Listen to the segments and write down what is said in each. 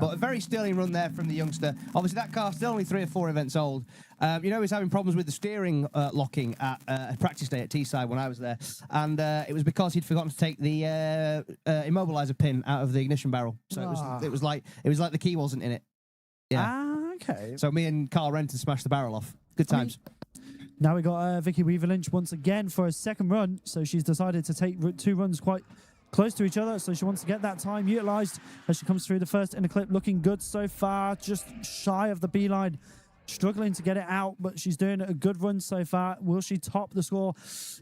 But a very sterling run there from the youngster. Obviously, that car's still only 3 or 4 events old. He's having problems with the steering locking at a practice day at Teesside when I was there. And it was because he'd forgotten to take the immobilizer pin out of the ignition barrel. So it was like the key wasn't in it. Yeah. Okay. So me and Carl Renton smashed the barrel off. Good times. Now we got Vicky Weaver-Lynch once again for a second run. So she's decided to take 2 runs quite close to each other. So she wants to get that time utilised as she comes through the first in the clip. Looking good so far. Just shy of the B-line. Struggling to get it out, but she's doing a good run so far. Will she top the score?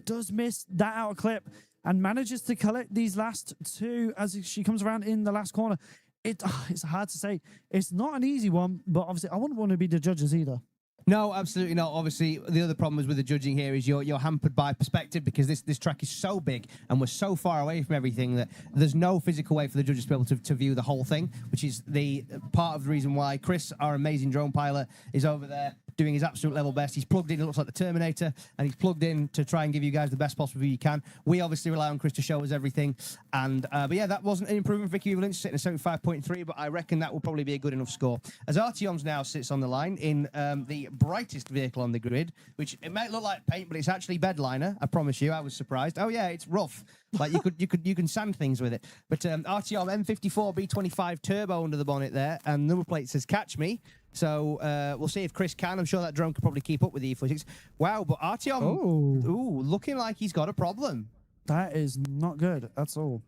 Does miss that outer clip and manages to collect these last 2 as she comes around in the last corner. It's hard to say. It's not an easy one, but obviously I wouldn't want to be the judges either. No, absolutely not. Obviously, the other problem is with the judging here is you're hampered by perspective because this track is so big and we're so far away from everything that there's no physical way for the judges to be able to view the whole thing, which is the part of the reason why Chris, our amazing drone pilot, is over there doing his absolute level best. He's plugged in, it looks like the Terminator, and he's plugged in to try and give you guys the best possible view you can. We obviously rely on Chris to show us everything. And but yeah, that wasn't an improvement for Vicky Weaver-Lynch, sitting at 75.3, but I reckon that will probably be a good enough score. As Artyom's now sits on the line in the brightest vehicle on the grid, which it might look like paint, but it's actually bedliner. I promise you, I was surprised. Oh yeah, it's rough. Like you can sand things with it. But Artyom M54 B25 turbo under the bonnet there, and number plate says "Catch Me." So we'll see if Chris can. I'm sure that drone could probably keep up with the E46. Wow, but Artyom, looking like he's got a problem. That is not good at all.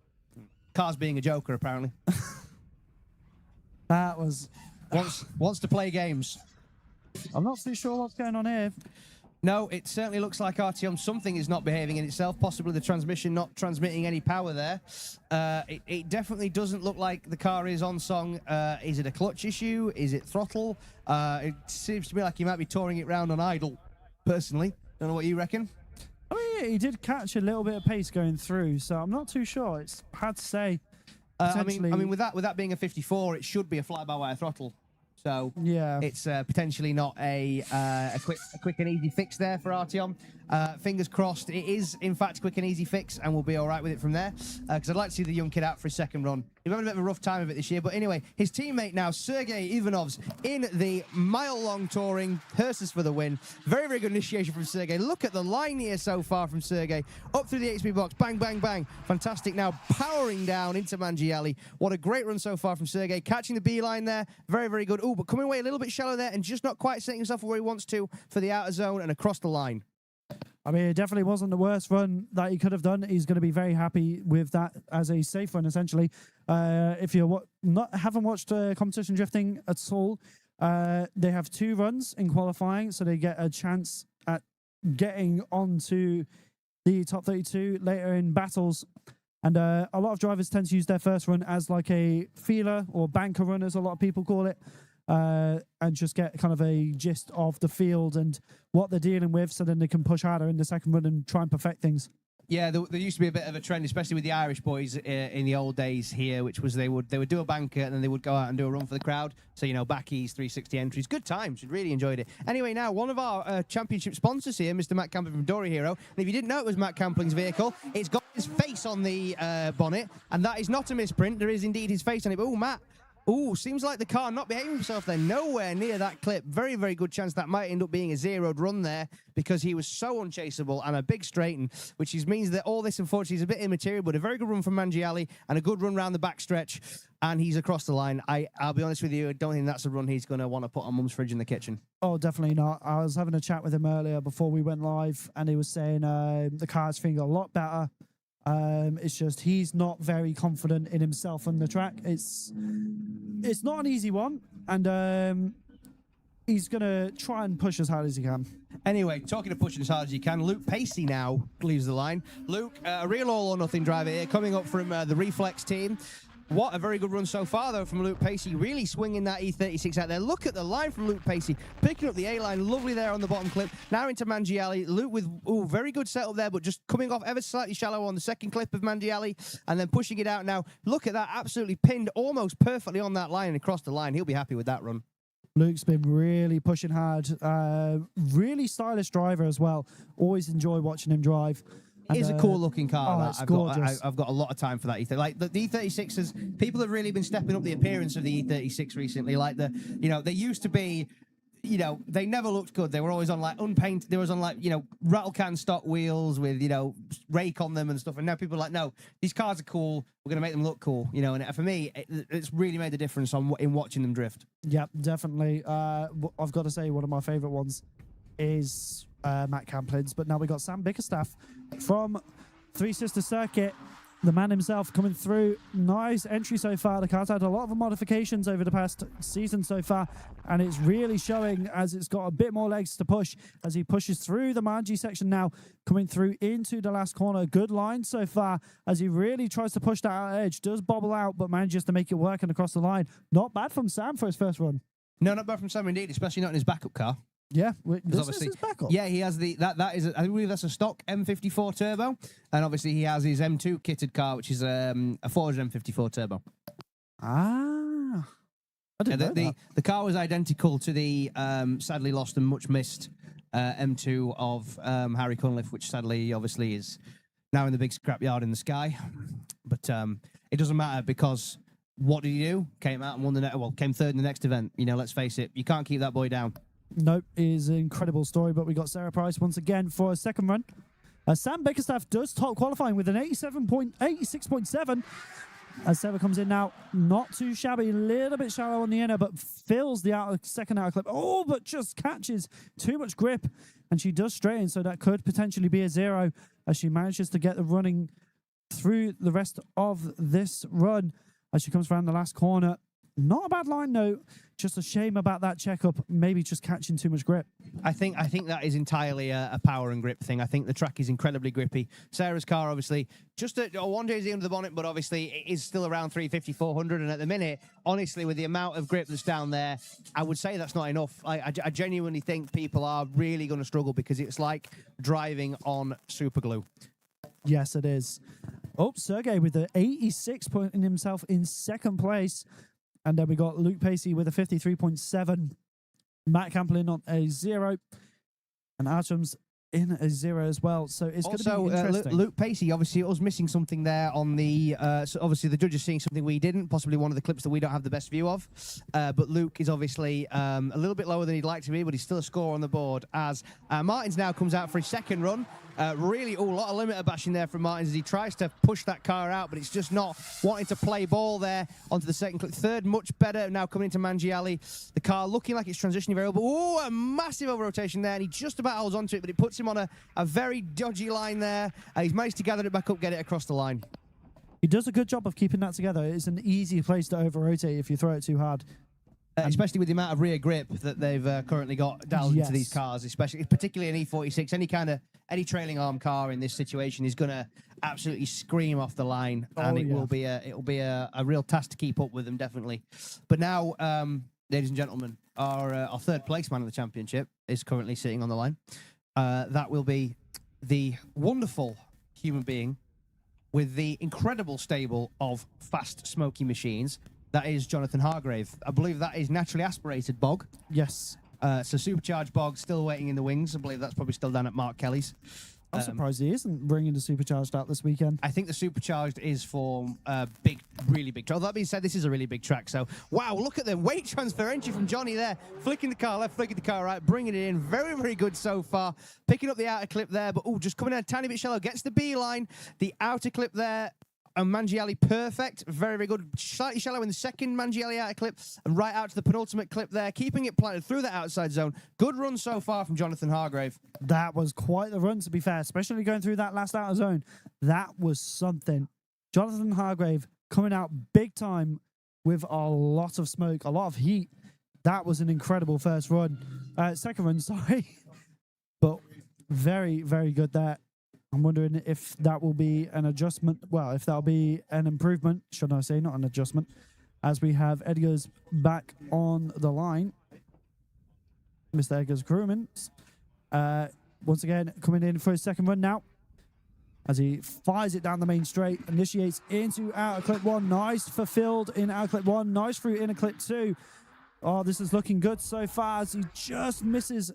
Car's being a joker, apparently. That was... wants to play games. I'm not too sure what's going on here. No, it certainly looks like Artyom, something is not behaving in itself, possibly the transmission not transmitting any power there. It definitely doesn't look like the car is on song. Is it a clutch issue? Is it throttle? It seems to me like he might be touring it round on idle, personally. Don't know what you reckon. Oh yeah, he did catch a little bit of pace going through, so I'm not too sure. It's hard to say. I mean, with that being a 54, it should be a fly-by-wire throttle. So yeah, it's potentially not a quick and easy fix there for Artyom. Fingers crossed, it is in fact a quick and easy fix, and we'll be all right with it from there. Because I'd like to see the young kid out for his second run. He's having a bit of a rough time of it this year, but anyway, his teammate now, Sergey Ivanov's in the mile-long touring, hearses for the win. Very, very good initiation from Sergey. Look at the line here so far from Sergey. Up through the HP box, bang, bang, bang. Fantastic now, powering down into Mangiali. What a great run so far from Sergey. Catching the B-line there, very, very good. Ooh, but coming away a little bit shallow there and just not quite setting himself where he wants to for the outer zone and across the line. I mean, it definitely wasn't the worst run that he could have done. He's going to be very happy with that as a safe run, essentially. If you haven't watched competition drifting at all, they have 2 runs in qualifying, so they get a chance at getting onto the top 32 later in battles. And a lot of drivers tend to use their first run as like a feeler or banker run, as a lot of people call it. And just get kind of a gist of the field and what they're dealing with, so then they can push harder in the second run and try and perfect things. Yeah, there used to be a bit of a trend, especially with the Irish boys in the old days here, which was they would do a banker and then they would go out and do a run for the crowd. So, you know, backies, 360 entries, good times. Really enjoyed it. Anyway, now one of our championship sponsors here, Mr. Matt Campling from Dory Hero. And if you didn't know it was Matt Campling's vehicle, it's got his face on the bonnet, and that is not a misprint. There is indeed his face on it. But, oh, Matt. Ooh, seems like the car not behaving himself there. Nowhere near that clip. Very, very good chance that might end up being a zeroed run there because he was so unchaseable and a big straighten, which means that all this, unfortunately, is a bit immaterial, but a very good run from Mangiali and a good run round the backstretch, and he's across the line. I'll be honest with you, I don't think that's a run he's going to want to put on Mum's fridge in the kitchen. Oh, definitely not. I was having a chat with him earlier before we went live, and he was saying the car's feeling a lot better. It's just he's not very confident in himself on the track. It's not an easy one, and he's gonna try and push as hard as he can. Anyway, talking of pushing as hard as you can, Luke Pacey now leaves the line. Luke, a real all-or-nothing driver here, coming up from the Reflex team. What a very good run so far, though, from Luke Pacey. Really swinging that E36 out there. Look at the line from Luke Pacey. Picking up the A-line. Lovely there on the bottom clip. Now into Mangiali. Luke with, very good setup there, but just coming off ever slightly shallow on the second clip of Mangiali and then pushing it out now. Look at that. Absolutely pinned almost perfectly on that line and across the line. He'll be happy with that run. Luke's been really pushing hard. Really stylish driver as well. Always enjoy watching him drive. And, It is a cool looking car. oh, That. it's I've gorgeous. got, I've got a lot of time for that E30. Like the E36s, people have really been stepping up the appearance of the E36 recently. Like they used to be, they never looked good. They were always on like unpainted. They was on like rattle can stock wheels with rake on them and stuff. And now people are like, no, these cars are cool. We're gonna make them look cool. And for me, it's really made a difference in watching them drift. Yep, definitely. I've got to say, one of my favourite ones is Matt Camplin's, but now we got Sam Bickerstaff from Three Sisters Circuit, the man himself coming through. Nice entry so far. The car's had a lot of modifications over the past season so far, and it's really showing as it's got a bit more legs to push as he pushes through the Manji section now, coming through into the last corner. Good line so far as he really tries to push that out edge. Does bobble out, but manages to make it work and across the line. Not bad from Sam for his first run. No, not bad from Sam indeed, especially not in his backup car. Yeah, this obviously, is his backup. Yeah, he has that is I believe that's a stock M54 turbo, and obviously he has his M2 kitted car, which is a Ford M54 turbo. Ah, I didn't know that. The car was identical to the sadly lost and much missed M2 of Harry Cunliffe, which sadly obviously is now in the big scrapyard in the sky. But it doesn't matter because what did he do? Came out and won came third in the next event. Let's face it, you can't keep that boy down. Nope, is an incredible story, but we got Sarah Price once again for a second run. Sam Bickerstaff does top qualifying with an 86.7. As Sarah comes in now, not too shabby, a little bit shallow on the inner, but fills the second outer clip. Oh, but just catches too much grip, and she does straighten, so that could potentially be a 0 as she manages to get the running through the rest of this run as she comes around the last corner. Not a bad line, though. Just a shame about that checkup, maybe just catching too much grip. I think that is entirely a power and grip thing. I think the track is incredibly grippy. Sarah's car, obviously, just a 1 jersey under the bonnet, but obviously it is still around 350, 400. And at the minute, honestly, with the amount of grip that's down there, I would say that's not enough. I genuinely think people are really going to struggle because it's like driving on super glue. Yes, it is. Oh, Sergey with the 86, putting himself in second place. And then we got Luke Pacey with a 53.7. Matt Camplin on a 0. And Artem's in a 0 as well. So it's going to be interesting. Luke Pacey, obviously, it was missing something there on the... so obviously, the judge is seeing something we didn't, possibly one of the clips that we don't have the best view of. But Luke is obviously a little bit lower than he'd like to be, but he's still a score on the board as Martins now comes out for his second run. Really, a lot of limiter bashing there from Martins as he tries to push that car out, but it's just not wanting to play ball there onto the second clip. Third, much better now coming into Mangiali. The car looking like it's transitioning very well, but oh, a massive over rotation there, and he just about holds onto it, but it puts him on a very dodgy line there. He's managed to gather it back up, get it across the line. He does a good job of keeping that together. It's an easy place to over rotate if you throw it too hard. Especially with the amount of rear grip that they've currently got dialed into these cars, particularly an E46, any trailing arm car in this situation is going to absolutely scream off the line, and it will be a real task to keep up with them, definitely. But now, ladies and gentlemen, our third place man of the championship is currently sitting on the line. That will be the wonderful human being with the incredible stable of fast, smoky machines. That is Jonathan Hargrave. I believe that is naturally aspirated Bog. Yes. So supercharged Bog still waiting in the wings. I believe that's probably still down at Mark Kelly's. I'm surprised he isn't bringing the supercharged out this weekend. I think the supercharged is for really big track. That being said, this is a really big track. So, wow, look at the weight transfer entry from Johnny there. Flicking the car left, flicking the car right, bringing it in. Very, very good so far. Picking up the outer clip there, but just coming in a tiny bit shallow. Gets the B line. The outer clip there. And Mangiali perfect, very, very good. Slightly shallow in the second Mangiali outer clip and right out to the penultimate clip there, keeping it planted through the outside zone. Good run so far from Jonathan Hargrave. That was quite the run, to be fair, especially going through that last outer zone. That was something. Jonathan Hargrave coming out big time with a lot of smoke, a lot of heat. That was an incredible first run. Second run, sorry. But very, very good there. I'm wondering if that will be an adjustment. Well, if that'll be an improvement, should I say, not an adjustment, as we have Edgar's back on the line. Mr. Edgar's crewman. Once again, coming in for his second run now. As he fires it down the main straight, initiates into outer clip 1. Nice fulfilled in outer clip 1. Nice through inner clip 2. Oh, this is looking good so far as he just misses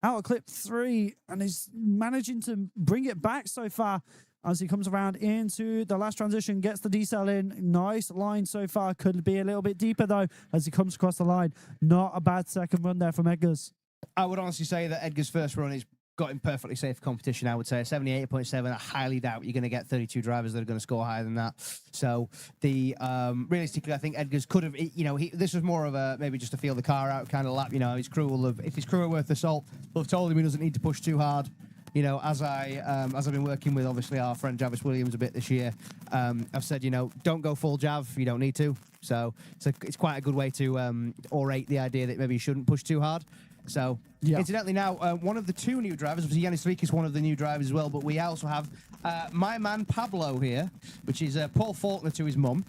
out of clip 3, and he's managing to bring it back so far as he comes around into the last transition, gets the decel in. Nice line so far. Could be a little bit deeper, though, as he comes across the line. Not a bad second run there from Edgar's. I would honestly say that Edgar's first run is got him perfectly safe competition, I would say. 78.7, I highly doubt you're going to get 32 drivers that are going to score higher than that. So, realistically, I think Edgar's could have, this was more of a, maybe just to feel the car out kind of lap. His crew will have, if his crew are worth the salt, they'll have told him he doesn't need to push too hard. As I've been working with, obviously, our friend Javis Williams a bit this year, I've said, don't go full Jav if you don't need to. So it's quite a good way to orate the idea that maybe you shouldn't push too hard. So, incidentally, now, one of the 2 new drivers, obviously Yanis Vik is one of the new drivers as well, but we also have my man Pablo here, which is Paul Faulkner to his mum.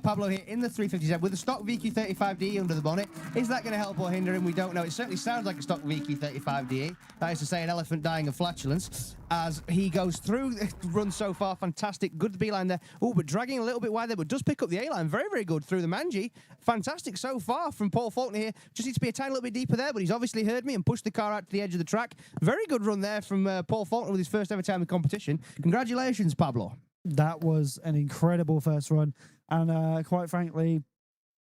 Pablo here in the 357 with a stock VQ35DE under the bonnet. Is that going to help or hinder him? We don't know. It certainly sounds like a stock VQ35DE. That is to say, an elephant dying of flatulence. As he goes through the run so far, fantastic. Good B-line there. Oh, but dragging a little bit wide there, but does pick up the A-line. Very, very good through the Manji. Fantastic so far from Paul Faulkner here. Just needs to be a tiny little bit deeper there, but he's obviously heard me and pushed the car out to the edge of the track. Very good run there from Paul Faulkner with his first ever time in competition. Congratulations, Pablo. That was an incredible first run. And quite frankly,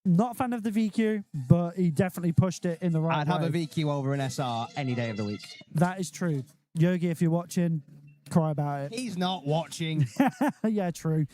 not a fan of the VQ, but he definitely pushed it in the right way. I'd have a VQ over an SR any day of the week. That is true. Yogi, if you're watching, cry about it. He's not watching. Yeah, true.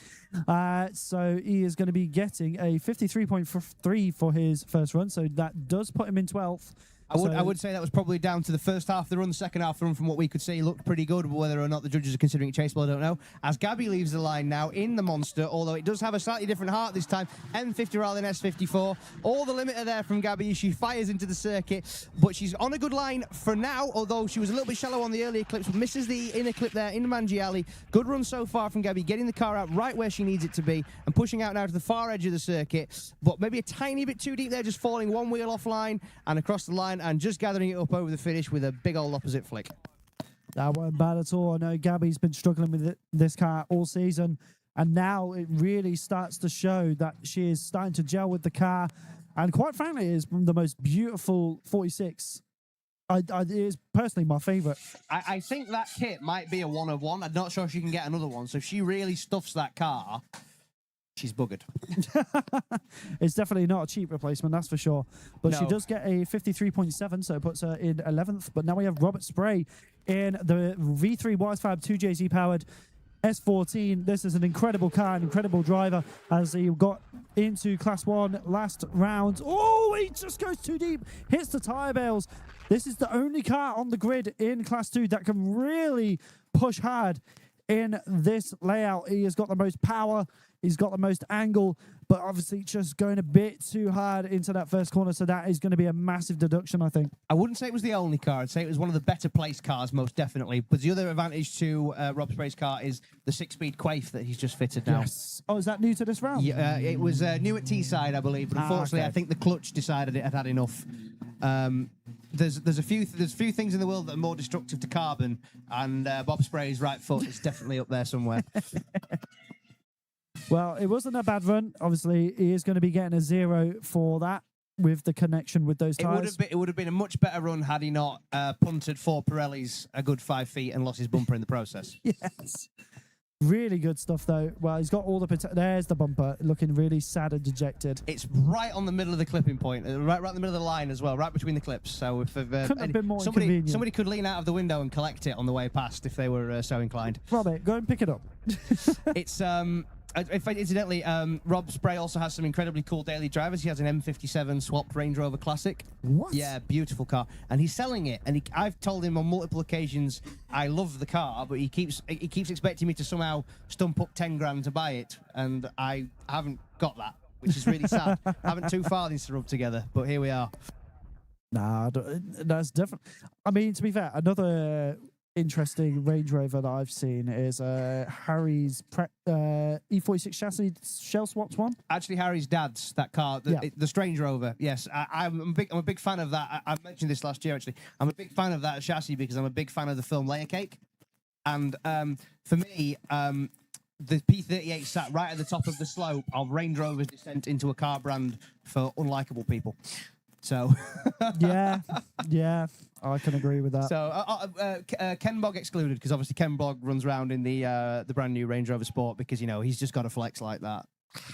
So he is going to be getting a 53.3 for his first run. So that does put him in 12th. I would say that was probably down to the first half of the run. The second half of the run, from what we could see, looked pretty good. Whether or not the judges are considering it chaseable, I don't know. As Gabby leaves the line now in the Monster, although it does have a slightly different heart this time. M50 rather than S54. All the limiter there from Gabby. She fires into the circuit, but she's on a good line for now, although she was a little bit shallow on the earlier clips. Misses the inner clip there in the Manji Alley. Good run so far from Gabby, getting the car out right where she needs it to be and pushing out now to the far edge of the circuit. But maybe a tiny bit too deep there, just falling one wheel offline and across the line and just gathering it up over the finish with a big old opposite flick. That wasn't bad at all. I know Gabby's been struggling with this car all season, and now it really starts to show that she is starting to gel with the car, and quite frankly, it is the most beautiful 46. It is personally my favourite. I think that kit might be a one of one. I'm not sure she can get another one, so if she really stuffs that car, she's buggered. It's definitely not a cheap replacement, that's for sure. But No. she does get a 53.7, so it puts her in 11th. But now we have Robert Spray in the V3 Wisefab 2JZ powered S14. This is an incredible car, an incredible driver, as he got into Class 1 last round. Oh, he just goes too deep, hits the tyre bales. This is the only car on the grid in Class 2 that can really push hard in this layout. He has got the most power, he's got the most angle, but obviously just going a bit too hard into that first corner, so that is going to be a massive deduction, I think. I wouldn't say it was the only car. I'd say it was one of the better placed cars, most definitely. But the other advantage to Rob Spray's car is the 6-speed Quaif that he's just fitted now. Yes. Oh, is that new to this round? Yeah, it was new at Teesside, I believe, but unfortunately, okay. I think the clutch decided it had had enough. There's a few things in the world that are more destructive to carbon, and Bob Spray's right foot is definitely up there somewhere. Well, it wasn't a bad run. Obviously, he is going to be getting a 0 for that with the connection with those tyres. It would have been a much better run had he not punted 4 Pirellis a good 5 feet and lost his bumper in the process. Yes. Really good stuff, though. Well, he's got all the... There's the bumper, looking really sad and dejected. It's right on the middle of the clipping point, right in the middle of the line as well, right between the clips. So if Couldn't have been more inconvenient. somebody could lean out of the window and collect it on the way past if they were so inclined. Robert, go and pick it up. It's incidentally, Rob Spray also has some incredibly cool daily drivers. He has an M57 swapped Range Rover Classic. What? Yeah, beautiful car, and he's selling it. And I've told him on multiple occasions I love the car, but he keeps expecting me to somehow stump up 10 grand to buy it, and I haven't got that, which is really sad. Haven't 2 farthings to rub together, but here we are. Nah, that's different. I mean, to be fair, another interesting Range Rover that I've seen is Harry's E46 chassis shell swapped one. Actually, Harry's dad's that car, the Strange Rover. Yes, I'm a big fan of that. I mentioned this last year. Actually, I'm a big fan of that chassis because I'm a big fan of the film Layer Cake, and for me, the P38 sat right at the top of the slope of Range Rover's descent into a car brand for unlikable people. So Yeah, yeah, I can agree with that. So Ken Bogg excluded, because obviously Ken Bogg runs around in the brand new Range Rover Sport, because he's just got a flex like that.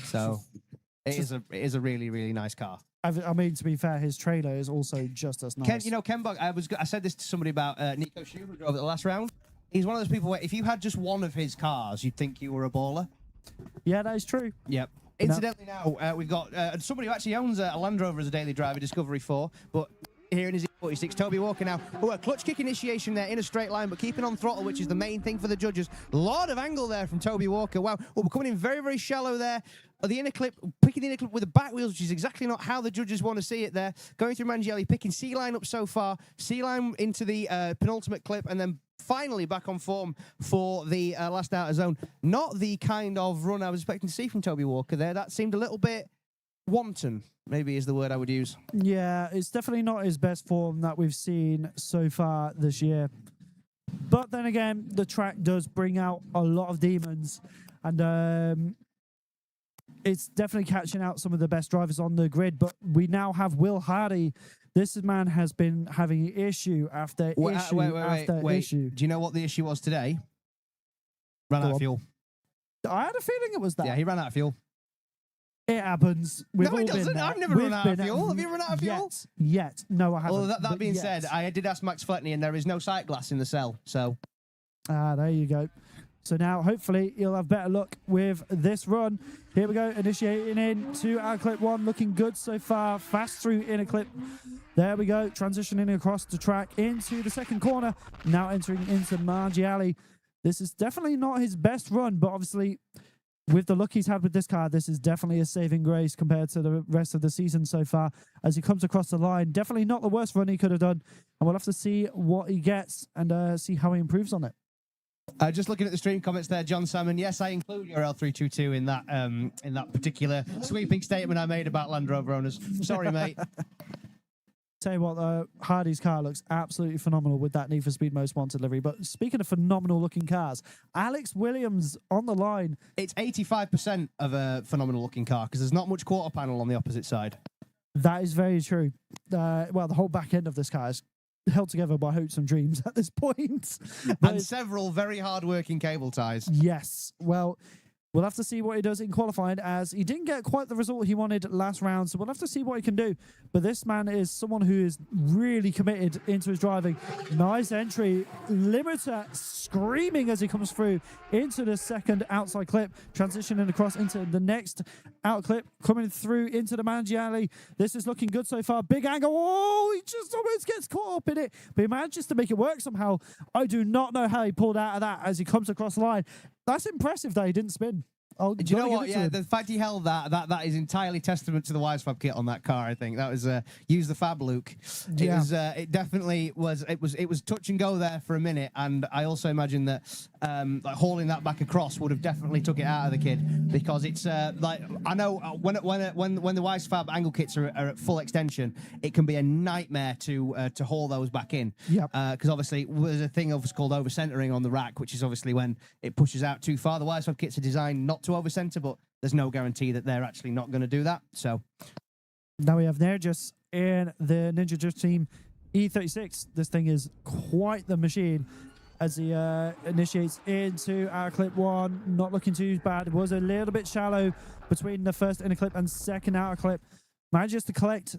So it is a really, really nice car. I mean, to be fair, his trailer is also just as nice. Ken Bogg. I said this to somebody about Nico Shu, who drove at the last round. He's one of those people where if you had just one of his cars, you'd think you were a baller. Yeah, that is true. Yep. Incidentally, now we've got somebody who actually owns a Land Rover as a daily driver, Discovery 4, but here in his 46, Toby Walker now. Oh, a clutch kick initiation there in a straight line, but keeping on throttle, which is the main thing for the judges. Lot of angle there from Toby Walker. Wow. Oh, we're coming in very, very shallow there. The inner clip, picking the inner clip with the back wheels, which is exactly not how the judges want to see it there. Going through Mangielli, picking C-line up so far. C-line into the penultimate clip, and then finally back on form for the last outer zone. Not the kind of run I was expecting to see from Toby Walker there. That seemed a little bit wanton, maybe is the word I would use. Yeah, it's definitely not his best form that we've seen so far this year. But then again, the track does bring out a lot of demons, and it's definitely catching out some of the best drivers on the grid. But we now have Will Hardy. This man has been having issue after issue. Do you know what the issue was today? Ran out of fuel. I had a feeling it was that. Yeah, he ran out of fuel. It happens. We've No, all it been doesn't. there. I've never run out of fuel. Have you run out of fuel? Yet. No, I haven't. Well, that being yet. said, I did ask Max Fletney, and there is no sight glass in the cell. So, there you go. So now, hopefully, you'll have better luck with this run. Here we go, initiating into our clip 1, looking good so far. Fast through inner clip. There we go, transitioning across the track into the second corner. Now entering into Margiali. This is definitely not his best run, but obviously, with the luck he's had with this car, this is definitely a saving grace compared to the rest of the season so far. As he comes across the line, definitely not the worst run he could have done. And we'll have to see what he gets and see how he improves on it. Just looking at the stream comments there, John Salmon. Yes, I include your L322 in that particular sweeping statement I made about Land Rover owners. Sorry, mate. Tell you what, Hardy's car looks absolutely phenomenal with that Need for Speed Most Wanted livery. But speaking of phenomenal looking cars, Alex Williams on the line. It's 85% of a phenomenal looking car because there's not much quarter panel on the opposite side. That is very true. Well, the whole back end of this car is held together by hopes and dreams at this point. And several very hard-working cable ties. Yes. Well, we'll have to see what he does in qualifying, as he didn't get quite the result he wanted last round, so we'll have to see what he can do. But this man is someone who is really committed into his driving. Nice entry. Limiter screaming as he comes through into the second outside clip, transitioning across into the next out clip, coming through into the Mangiali. This is looking good so far. Big angle. Oh, he just almost gets caught up in it, but he manages to make it work somehow. I do not know how he pulled out of that as he comes across the line. That's impressive that he didn't spin. Do you know what? Yeah, the fact he held that is entirely testament to the Wisefab kit on that car. I think that was use the Fab Luke. It definitely was. It was touch and go there for a minute, and I also imagine that like hauling that back across would have definitely took it out of the kid, because it's like I know when the Wisefab angle kits are at full extension, it can be a nightmare to haul those back in. Yeah. Because obviously there's a thing called over centering on the rack, which is obviously when it pushes out too far. The Wisefab kits are designed not to over center, but there's no guarantee that they're actually not going to do that. So now we have Nergis in the Ninja Drift Team E36. This thing is quite the machine as he initiates into our clip 1. Not looking too bad. It was a little bit shallow between the first inner clip and second outer clip. Manages to collect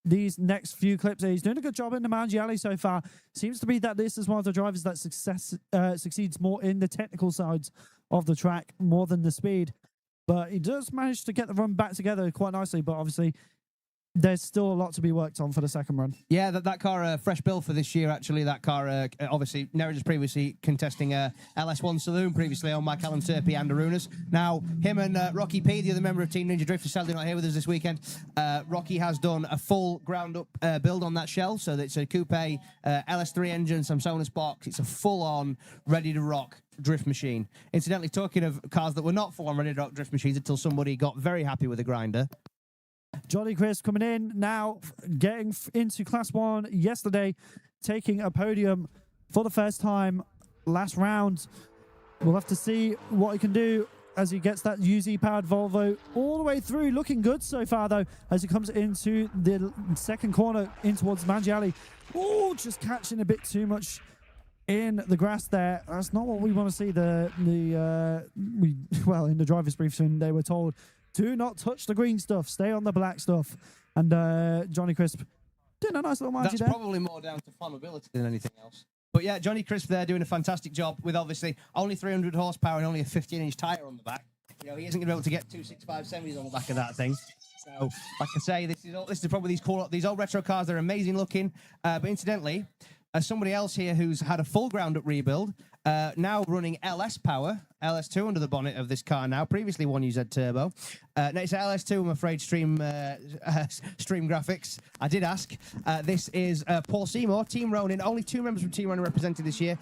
these next few clips. He's doing a good job in the Mangiali so far. Seems to be that this is one of the drivers that succeeds more in the technical sides of the track more than the speed. But he does manage to get the run back together quite nicely, but obviously there's still a lot to be worked on for the second run. Yeah, that car, fresh build for this year, actually. That car, obviously, Nerrid's previously contesting LS1 Saloon, previously owned by Callum Turpey and Arunas. Now, him and Rocky P, the other member of Team Ninja Drift, is sadly not here with us this weekend. Rocky has done a full ground-up build on that shell, so it's a coupe, LS3 engine, some Sonus box. It's a full-on, ready-to-rock drift machine. Incidentally, talking of cars that were not full-on ready-to-rock drift machines until somebody got very happy with the grinder. Johnny Chris coming in now, getting into Class 1 yesterday, taking a podium for the first time last round. We'll have to see what he can do as he gets that UZ-powered Volvo all the way through. Looking good so far, though, as he comes into the second corner in towards Mangiali. Oh, just catching a bit too much in the grass there. That's not what we want to see. Well, in the driver's briefing, they were told, do not touch the green stuff. Stay on the black stuff. And Johnny Crisp doing a nice little margin there. That's probably more down to flammability than anything else. But yeah, Johnny Crisp there doing a fantastic job with obviously only 300 horsepower and only a 15-inch tyre on the back. You know, he isn't going to be able to get 265 semis on the back of that thing. So, like I say, this is probably these old retro cars. They're amazing looking. But incidentally, somebody else here who's had a full ground-up rebuild, now running LS power, LS2 under the bonnet of this car now. Previously 1UZ turbo. No, it's LS2, I'm afraid, stream graphics. I did ask. This is Paul Seymour, Team Ronin. Only 2 members from Team Ronin represented this year.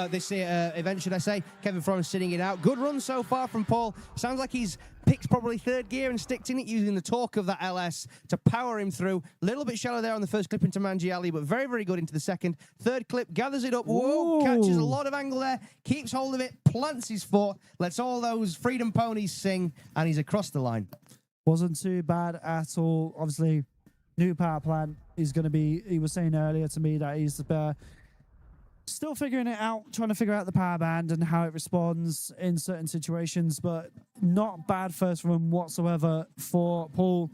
This event, should I say. Kevin Florence sitting it out. Good run so far from Paul. Sounds like he's picked probably third gear and sticked in it using the torque of that LS to power him through. A little bit shallow there on the first clip into Mangiali, but very, very good into the second. Third clip, gathers it up. Whoa, catches a lot of angle there. Keeps hold of it, plants his foot, lets all those freedom ponies sing, and he's across the line. Wasn't too bad at all. Obviously, new power plant is going to be, he was saying earlier to me that he's still figuring it out, trying to figure out the power band and how it responds in certain situations, but not bad first run whatsoever for Paul.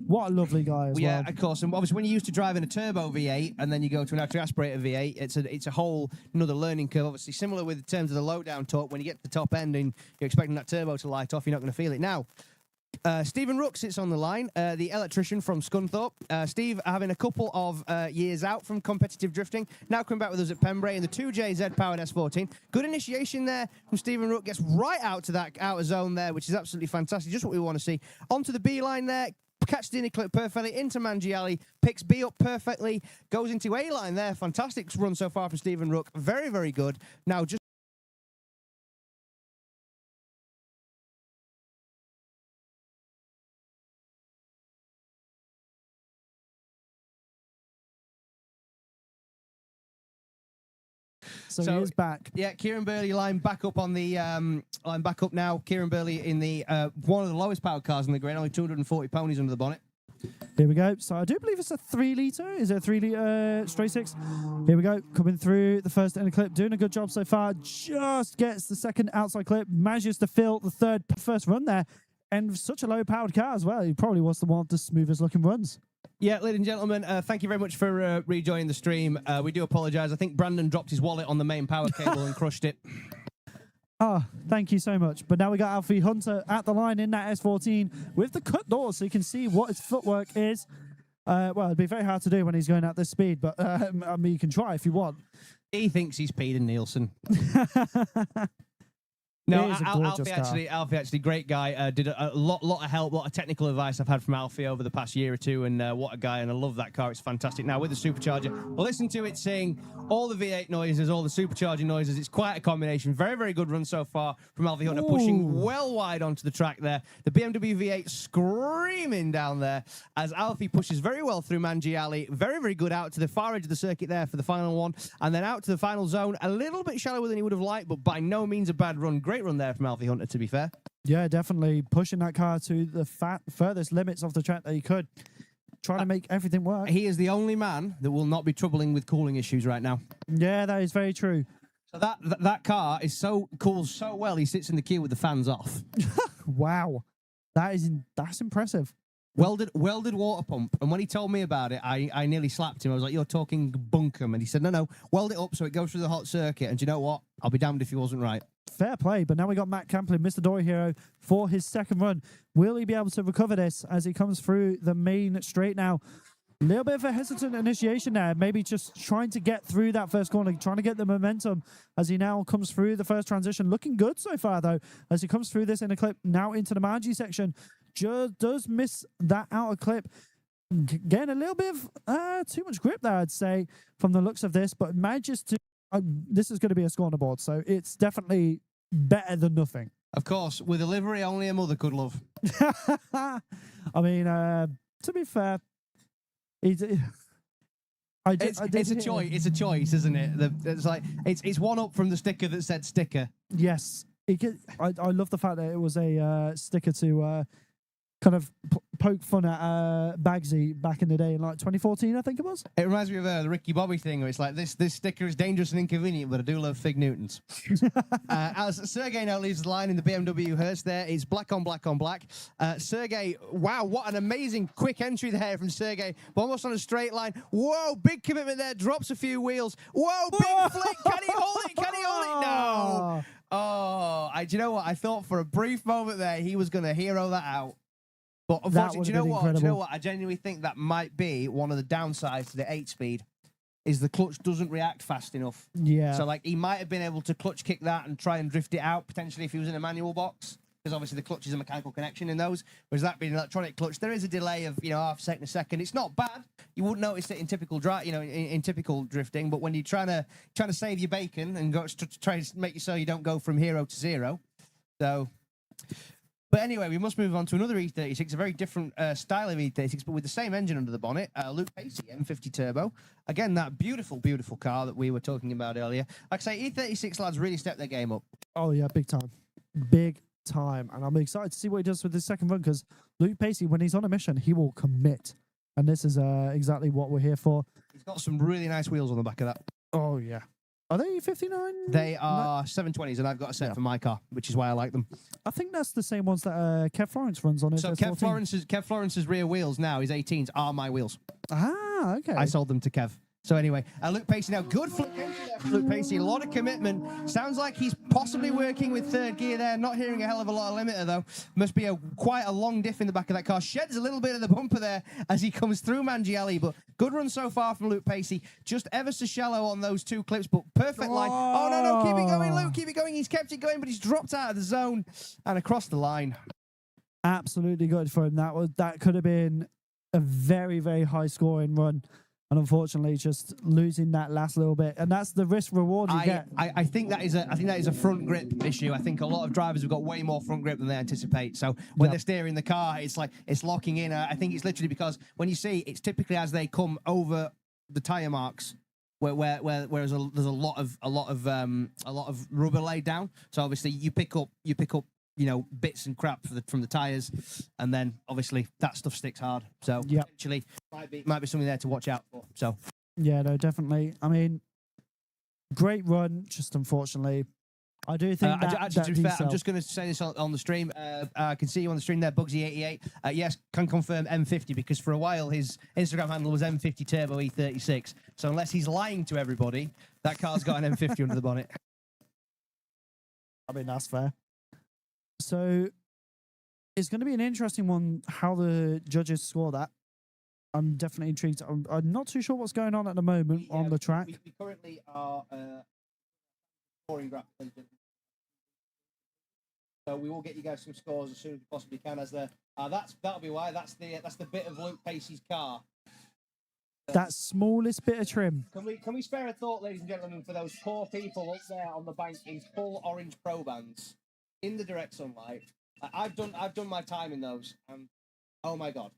What a lovely guy as well. Yeah, of course. And obviously, when you're used to driving a turbo V8 and then you go to an electric aspirator V8, it's a whole another learning curve. Obviously, similar with in terms of the low down torque. When you get to the top end and you're expecting that turbo to light off, you're not going to feel it. Now, Stephen Rook sits on the line, the electrician from Scunthorpe. Steve having a couple of years out from competitive drifting, now coming back with us at Pembrey in the 2JZ powered S14. Good initiation there from Stephen Rook, gets right out to that outer zone there, which is absolutely fantastic, just what we want to see. Onto the B line there, catches the inner clip perfectly, into Mangiali, picks B up perfectly, goes into A line there. Fantastic run so far from Stephen Rook, very, very good. Now just So he is back. Yeah, Kieran Burley line back up on the line back up now. Kieran Burley in the one of the lowest powered cars in the grid, only 240 ponies under the bonnet. Here we go. So I do believe it's a 3 litre. Is it a 3 litre straight six? Here we go. Coming through the first inner clip. Doing a good job so far. Just gets the second outside clip. Manages to fill the first run there. And such a low powered car as well. He probably was the one of the smoothest looking runs. Yeah, ladies and gentlemen, thank you very much for rejoining the stream. We do apologise. I think Brandon dropped his wallet on the main power cable and crushed it. Oh, thank you so much. But now we got Alfie Hunter at the line in that S14 with the cut doors so you can see what his footwork is. Well, it'd be very hard to do when he's going at this speed, but I mean, you can try if you want. He thinks he's Peter Nielsen. No, Alfie actually, great guy. Did a lot of help, a lot of technical advice I've had from Alfie over the past year or two, and what a guy, and I love that car. It's fantastic. Now, with the supercharger, well, listen to it sing all the V8 noises, all the supercharger noises. It's quite a combination. Very, very good run so far from Alfie Hunter, pushing well wide onto the track there. The BMW V8 screaming down there as Alfie pushes very well through Mangiali. Very, very good out to the far edge of the circuit there for the final one, and then out to the final zone. A little bit shallower than he would have liked, but by no means a bad run. Great run there from Alfie Hunter, to be fair. Yeah, definitely pushing that car to the furthest limits of the track that he could. Trying to make everything work. He is the only man that will not be troubling with cooling issues right now. Yeah, that is very true. So that car is cools so well, he sits in the queue with the fans off. Wow. That's impressive. Welded water pump. And when he told me about it, I nearly slapped him. I was like, you're talking bunkum. And he said, no, weld it up so it goes through the hot circuit. And do you know what? I'll be damned if he wasn't right. Fair play. But now we got Matt Camplin, Mr. Dory Hero, for his second run. Will he be able to recover this as he comes through the main straight now? A little bit of a hesitant initiation there. Maybe just trying to get through that first corner, trying to get the momentum as he now comes through the first transition. Looking good so far, though, as he comes through this inner clip, now into the Margie section. Just does miss that outer clip. Getting a little bit of too much grip there, I'd say, from the looks of this, but manages to... this is going to be a score on the board, so it's definitely better than nothing. Of course, with a livery only a mother could love. I mean, to be fair, it's a choice, isn't it? It's like it's one up from the sticker that said sticker. Yes, I love the fact that it was a sticker to kind of poke fun at Bagsy back in the day in like 2014, I think it was. It reminds me of the Ricky Bobby thing, where it's like, this sticker is dangerous and inconvenient, but I do love Fig Newtons. As Sergey now leaves the line in the BMW hearse there, it's black on black on black. Sergey, wow, what an amazing quick entry there from Sergey. Almost on a straight line. Whoa, big commitment there, drops a few wheels. Whoa, big flick, can he hold it, can he hold it? No. Oh, do you know what? I thought for a brief moment there, he was going to hero that out. But unfortunately, do you know what? Do you know what? I genuinely think that might be one of the downsides to the 8-speed, is the clutch doesn't react fast enough. Yeah. So, like, he might have been able to clutch kick that and try and drift it out, potentially, if he was in a manual box, because obviously the clutch is a mechanical connection in those. Whereas that being an electronic clutch, there is a delay of, half a second, a second. It's not bad. You wouldn't notice it in typical in typical drifting, but when you're trying to save your bacon and go to try and make it so you don't go from 0 to 0. So... But anyway, we must move on to another E36, a very different style of E36, but with the same engine under the bonnet. Luke Pacey, M50 Turbo. Again, that beautiful, beautiful car that we were talking about earlier. Like I say, E36 lads really stepped their game up. Oh, yeah, big time. Big time. And I'm excited to see what he does with his second run, because Luke Pacey, when he's on a mission, he will commit. And this is exactly what we're here for. He's got some really nice wheels on the back of that. Oh, yeah. Are they 59? They are 720s, and I've got a set for my car, which is why I like them. I think that's the same ones that Kev Florence runs on his So Kev Florence's rear wheels now, his 18s, are my wheels. Ah, okay. I sold them to Kev. So anyway, Luke Pacey now, good flip entry there from Luke Pacey, a lot of commitment. Sounds like he's possibly working with third gear there, not hearing a hell of a lot of limiter though. Must be quite a long diff in the back of that car. Sheds a little bit of the bumper there as he comes through Mangielli, but good run so far from Luke Pacey. Just ever so shallow on those two clips, but perfect line. Oh no, keep it going, Luke, keep it going. He's kept it going, but he's dropped out of the zone and across the line. Absolutely good for him. That could have been a very, very high scoring run. And unfortunately, just losing that last little bit, and that's the risk reward you get. I think that is a front grip issue. I think a lot of drivers have got way more front grip than they anticipate. So when they're steering the car, it's like it's locking in. I think it's literally because when you see, it's typically as they come over the tire marks, whereas there's a lot of rubber laid down. So obviously you pick up bits and crap from the tires, and then obviously that stuff sticks hard. So potentially might be something there to watch out for. So yeah, no, definitely. I mean, great run. Just unfortunately, I do think to be fair, I'm just going to say this on the stream. I can see you on the stream there, Bugsy88. Yes, can confirm M50, because for a while his Instagram handle was M50 Turbo E36. So unless he's lying to everybody, that car's got an M50 under the bonnet. I mean, that's fair. So it's going to be an interesting one how the judges score that. I'm definitely intrigued. I'm not too sure what's going on at the moment on the track. We currently are scoring graph. So we will get you guys some scores as soon as we possibly can. That'll be why. That's the bit of Luke Pacey's car. That smallest bit of trim. Can we spare a thought, ladies and gentlemen, for those poor people up there on the bank in full orange pro bands? In the direct sunlight. I've done my time in those, and oh my god.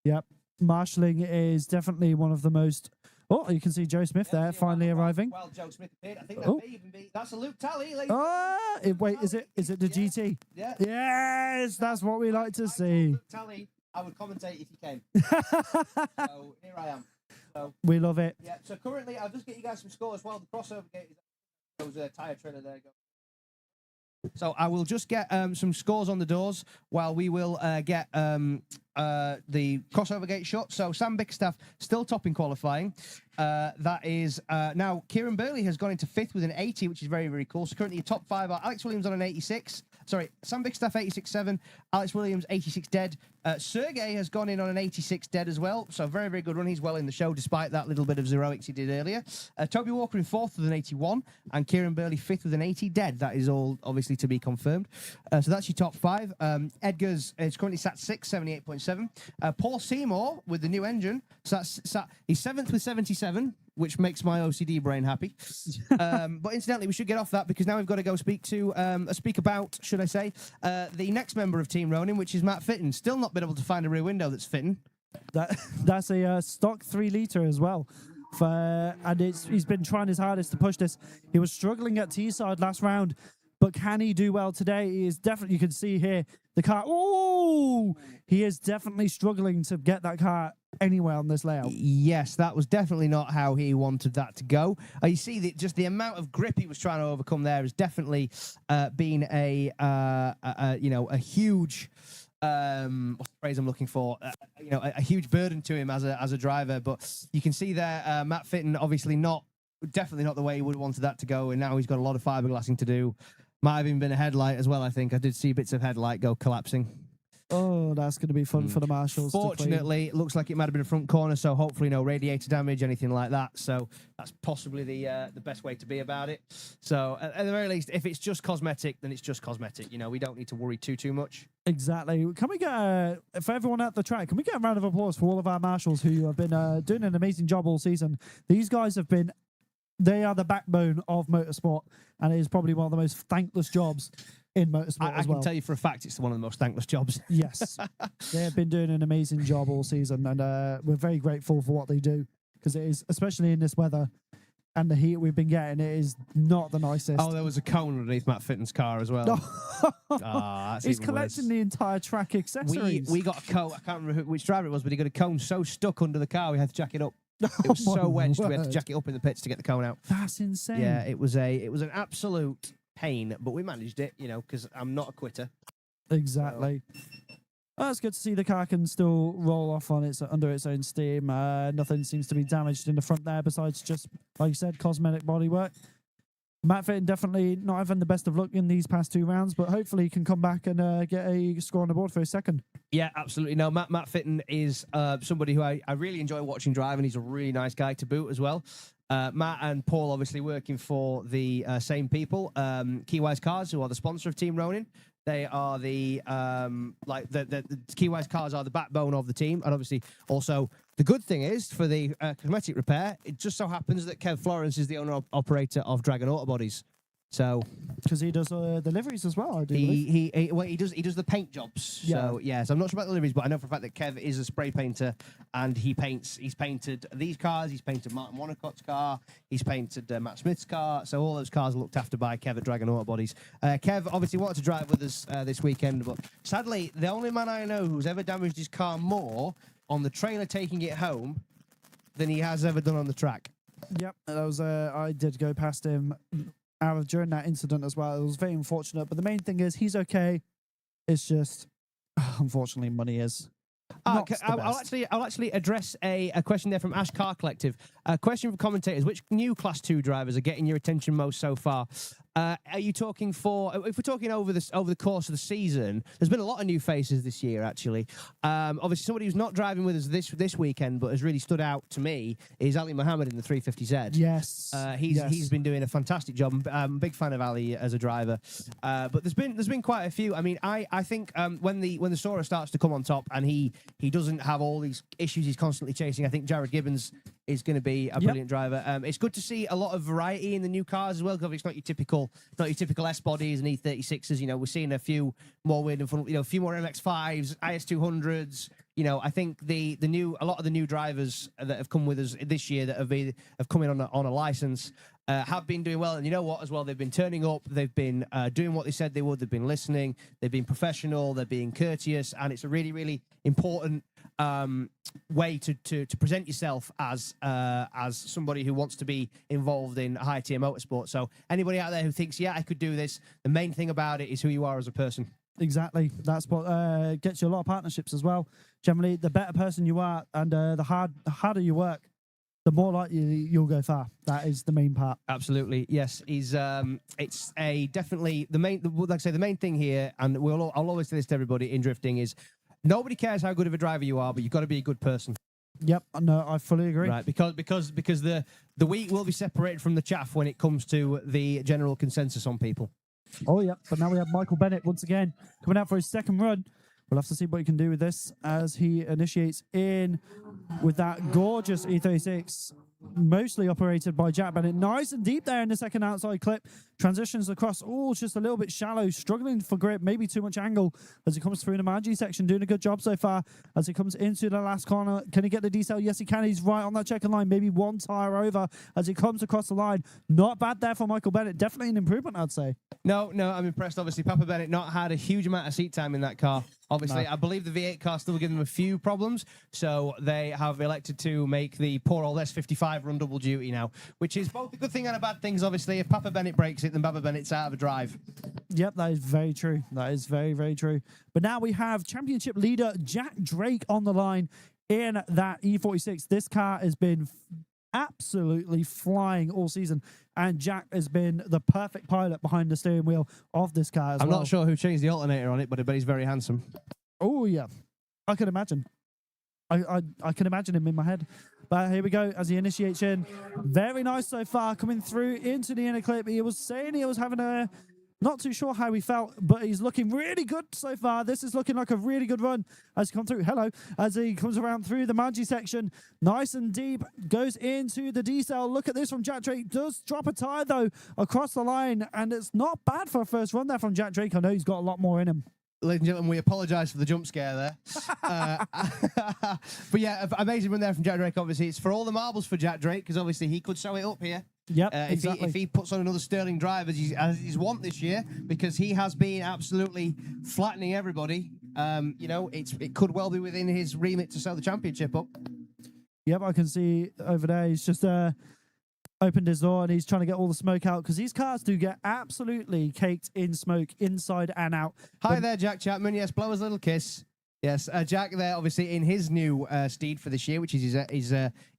Yep. Marshalling is definitely one of the most... Oh, you can see Joe Smith there, finally arriving. Well, Joe Smith appeared. I think that may even be... That's a Luke Talley, ladies. Wait, is it the GT? Yeah. Yes, that's what we like to see. Luke Talley, I would commentate if you came. So, here I am. So, we love it. Yeah, so currently, I'll just get you guys some scores while the crossover gate is... Those tyre trailer there. So I will just get some scores on the doors while we will get the crossover gate shut. So Sam Bickerstaff still top in qualifying. That is now Kieran Burley has gone into 5th with an 80, which is very, very cool. So currently top 5 are Alex Williams on an 86. Sorry, Sam Bickerstaff 86.7, Alex Williams 86 dead. Sergey has gone in on an 86 dead as well. So very, very good run. He's well in the show despite that little bit of heroics he did earlier. Toby Walker in 4th with an 81 and Kieran Burley 5th with an 80 dead. That is all obviously to be confirmed. So that's your top 5. Edgar's is currently sat 6, 78.7. Paul Seymour with the new engine. So he's 7th with 77, which makes my OCD brain happy. But incidentally, we should get off that because now we've got to go speak about, should I say, the next member of Team Ronin, which is Matt Fitton. Still not been able to find a rear window that's fitting. That's a stock 3 litre as well. And he's been trying his hardest to push this. He was struggling at Teesside last round, But can he do well today? He is definitely, you can see here, the car, he is definitely struggling to get that car anywhere on this layout. Yes, that was definitely not how he wanted that to go. You see, just the amount of grip he was trying to overcome there has definitely been a huge... what's the phrase I'm looking for? A huge burden to him as a driver. But you can see there, Matt Fitton, obviously definitely not the way he would have wanted that to go. And now he's got a lot of fiberglassing to do. Might have even been a headlight as well, I think. I did see bits of headlight go collapsing. Oh, that's going to be fun for the marshals. Fortunately, it looks like it might have been a front corner, so hopefully no radiator damage, anything like that. So that's possibly the best way to be about it. So at the very least, if it's just cosmetic, then it's just cosmetic. We don't need to worry too much. Exactly. Can we get, for everyone at the track, can we get a round of applause for all of our marshals who have been doing an amazing job all season? These guys they are the backbone of motorsport, and it is probably one of the most thankless jobs in motorsport I can tell you for a fact it's one of the most thankless jobs. Yes. They have been doing an amazing job all season, and we're very grateful for what they do, because it is, especially in this weather and the heat we've been getting, it is not the nicest. Oh, there was a cone underneath Matt Fitton's car as well. He's collecting the entire track accessories. We got a cone, I can't remember which driver it was, but he got a cone so stuck under the car we had to jack it up. It was so wedged we had to jack it up in the pits to get the cone out. That's insane. Yeah, it was an absolute pain, but we managed it, because I'm not a quitter. Exactly. Well, it's good to see the car can still roll off on under its own steam. Nothing seems to be damaged in the front there besides just, like you said, cosmetic bodywork. Matt Fitton definitely not having the best of luck in these past 2 rounds, but hopefully he can come back and get a score on the board for his second. Yeah, absolutely. No, Matt Fitton is somebody who I really enjoy watching drive, and he's a really nice guy to boot as well. Matt and Paul obviously working for the same people, Keywise Cars, who are the sponsor of Team Ronin. They are the Keywise Cars are the backbone of the team, and obviously also the good thing is for the cosmetic repair, it just so happens that Kev Florence is the owner operator of Dragon Auto Bodies. So, because he does deliveries as well, I do believe. He does the paint jobs. Yeah. So yes, I'm not sure about the deliveries, but I know for a fact that Kev is a spray painter, and he's painted these cars. He's painted Martin Wonacott's car. He's painted Matt Smith's car. So all those cars are looked after by Kev at Dragon Auto Bodies. Kev obviously wanted to drive with us this weekend, but sadly, the only man I know who's ever damaged his car more on the trailer taking it home than he has ever done on the track. Yep, that was I did go past him during that incident as well. It was very unfortunate, but the main thing is he's okay. It's just, unfortunately, money is. I'll actually address a question there from Ash Car Collective. A question from commentators: which new Class 2 drivers are getting your attention most so far? Are you talking if we're talking over the course of the season? There's been a lot of new faces this year, actually. Obviously, somebody who's not driving with us this weekend, but has really stood out to me is Ali Mohammed in the 350Z. Yes, he's been doing a fantastic job. I'm a big fan of Ali as a driver, but there's been quite a few. I mean, I think when the Sora starts to come on top and he doesn't have all these issues he's constantly chasing, I think Jared Gibbons is going to be a brilliant driver. It's good to see a lot of variety in the new cars as well, because it's not your typical S bodies and E36s. We're seeing a few more weird and fun, a few more MX5s, IS200s. I think a lot of the new drivers that have come with us this year that have come in on a license have been doing well. And you know what, as well, they've been turning up. They've been doing what they said they would. They've been listening. They've been professional. They're being courteous, and it's a really, really important way to present yourself as somebody who wants to be involved in high tier motorsport. So anybody out there who thinks, yeah, I could do this, the main thing about it is who you are as a person. Exactly. That's what gets you a lot of partnerships as well. Generally, the better person you are and the harder you work, the more likely you'll go far. That is the main part. Absolutely, yes. It's definitely the main. Like I say, the main thing here, and I'll always say this to everybody in drifting, is nobody cares how good of a driver you are, but you've got to be a good person. Yep, no, I fully agree. Right, because the wheat will be separated from the chaff when it comes to the general consensus on people. Oh, yeah, but now we have Michael Bennett once again coming out for his second run. We'll have to see what he can do with this as he initiates in with that gorgeous E36. mostly operated by Jack Bennett. Nice and deep there in the second outside clip. Transitions across, just a little bit shallow, struggling for grip, maybe too much angle as he comes through the Manji section, doing a good job so far as he comes into the last corner. Can he get the decel? Yes, he can. He's right on that checkered line, maybe one tire over as he comes across the line. Not bad there for Michael Bennett. Definitely an improvement, I'd say. No, I'm impressed. Obviously, Papa Bennett not had a huge amount of seat time in that car. Obviously, No. I believe the V8 car still giving them a few problems, so they have elected to make the poor old S55 run double duty now, which is both a good thing and a bad thing. Obviously, if Papa Bennett breaks it, then Papa Bennett's out of a drive. Yep, that is very true. That is very, very true. But now we have championship leader Jack Drake on the line in that E46. This car has been absolutely flying all season, and Jack has been the perfect pilot behind the steering wheel of this car as I'm well. not sure who changed the alternator on it, but I bet he's very handsome. Oh, yeah. I can imagine. I can imagine him in my head. But here we go as he initiates in. Very nice so far, coming through into the inner clip. He was saying he was having a... Not too sure how he felt, but he's looking really good so far. This is looking like a really good run as he comes through. Hello. As he comes around through the Manji section. Nice and deep. Goes into the decel. Look at this from Jack Drake. Does drop a tire, though, across the line. And it's not bad for a first run there from Jack Drake. I know he's got a lot more in him. Ladies and gentlemen, we apologise for the jump scare there. But yeah, amazing run there from Jack Drake, obviously. It's for all the marbles for Jack Drake, because obviously he could sew it up here. Yep, exactly. If he puts on another Sterling drive as he's want this year, because he has been absolutely flattening everybody. It could well be within his remit to sew the championship up. Yep, I can see over there. He's just opened his door and he's trying to get all the smoke out, because these cars do get absolutely caked in smoke inside and out. Hi there, Jack Chapman. Yes, blow us a little kiss. Yes, Jack there, obviously, in his new steed for this year, which is his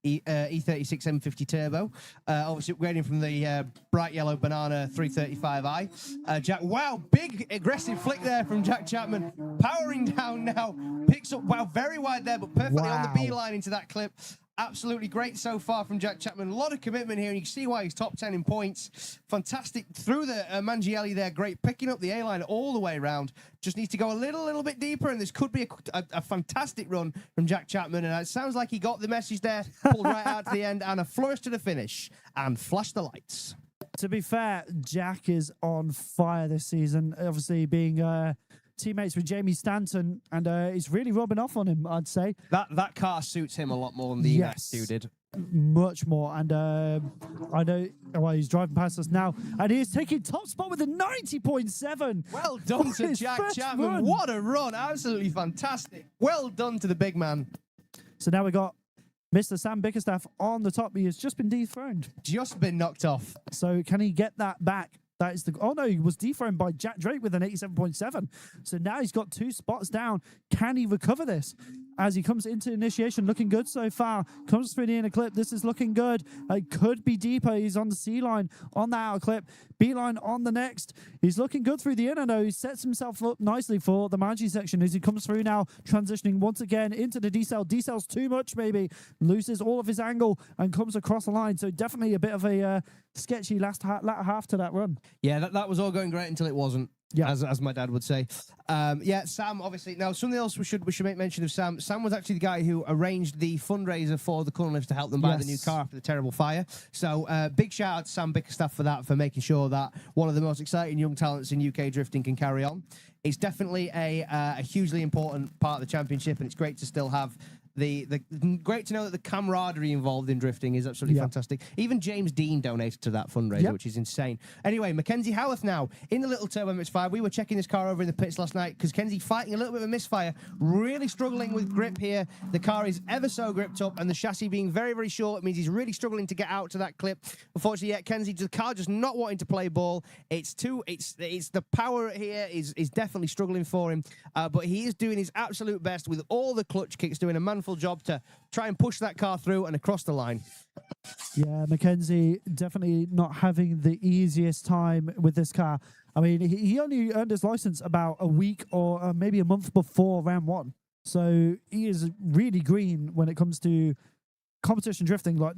E36 M50 Turbo. Obviously, upgrading from the bright yellow banana 335i. Jack, wow, big aggressive flick there from Jack Chapman. Powering down now. Picks up, wow, very wide there, but perfectly on the B-line into that clip. Absolutely great so far from Jack Chapman. A lot of commitment here, and you can see why he's top 10 in points. Fantastic through the Mangielli there. Great picking up the A-line all the way around. Just needs to go a little bit deeper, and this could be a fantastic run from Jack Chapman. And it sounds like he got the message there, pulled right out to the end, and a flourish to the finish, and flash the lights. To be fair, Jack is on fire this season, obviously being... teammates with Jamie Stanton, and he's really rubbing off on him, I'd say. That car suits him a lot more than the X2 did. Much more. And I know, well, he's driving past us now, and he is taking top spot with a 90.7. Well done to Jack Chapman. Run. What a run. Absolutely fantastic. Well done to the big man. So now we got Mr. Sam Bickerstaff on the top. He has just been dethroned. Just been knocked off. So can he get that back? That is the... Oh, no, he was dethroned by Jack Drake with an 87.7. So now he's got 2 spots down. Can he recover this? As he comes into initiation, looking good so far. Comes through the inner clip. This is looking good. It could be deeper. He's on the C line on the outer clip. B line on the next. He's looking good through the inner, though. He sets himself up nicely for the Manji section as he comes through now, transitioning once again into the decel. Decel's too much, maybe. Loses all of his angle and comes across the line. So definitely a bit of a sketchy latter half to that run. Yeah, that was all going great until it wasn't. Yeah, as my dad would say. Sam, obviously. Now, something else we should make mention of Sam. Sam was actually the guy who arranged the fundraiser for the Cullen to help them buy the new car after the terrible fire. So, big shout out to Sam Bickerstaff for that, for making sure that one of the most exciting young talents in UK drifting can carry on. It's definitely a hugely important part of the championship, and it's great to still have great to know that the camaraderie involved in drifting is absolutely fantastic. Even James Dean donated to that fundraiser, which is insane. Anyway, Mackenzie Howarth now in the little Turbo MX-5. We were checking this car over in the pits last night because Kenzie fighting a little bit of a misfire, really struggling with grip here. The car is ever so gripped up, and the chassis being very, very short means he's really struggling to get out to that clip. Unfortunately, Kenzie, the car just not wanting to play ball. It's the power here is definitely struggling for him, but he is doing his absolute best with all the clutch kicks, doing a manful job to try and push that car through and across the line. Yeah, Mackenzie definitely not having the easiest time with this car. I mean, he only earned his license about a week or maybe a month before round 1. So he is really green when it comes to competition drifting. Like,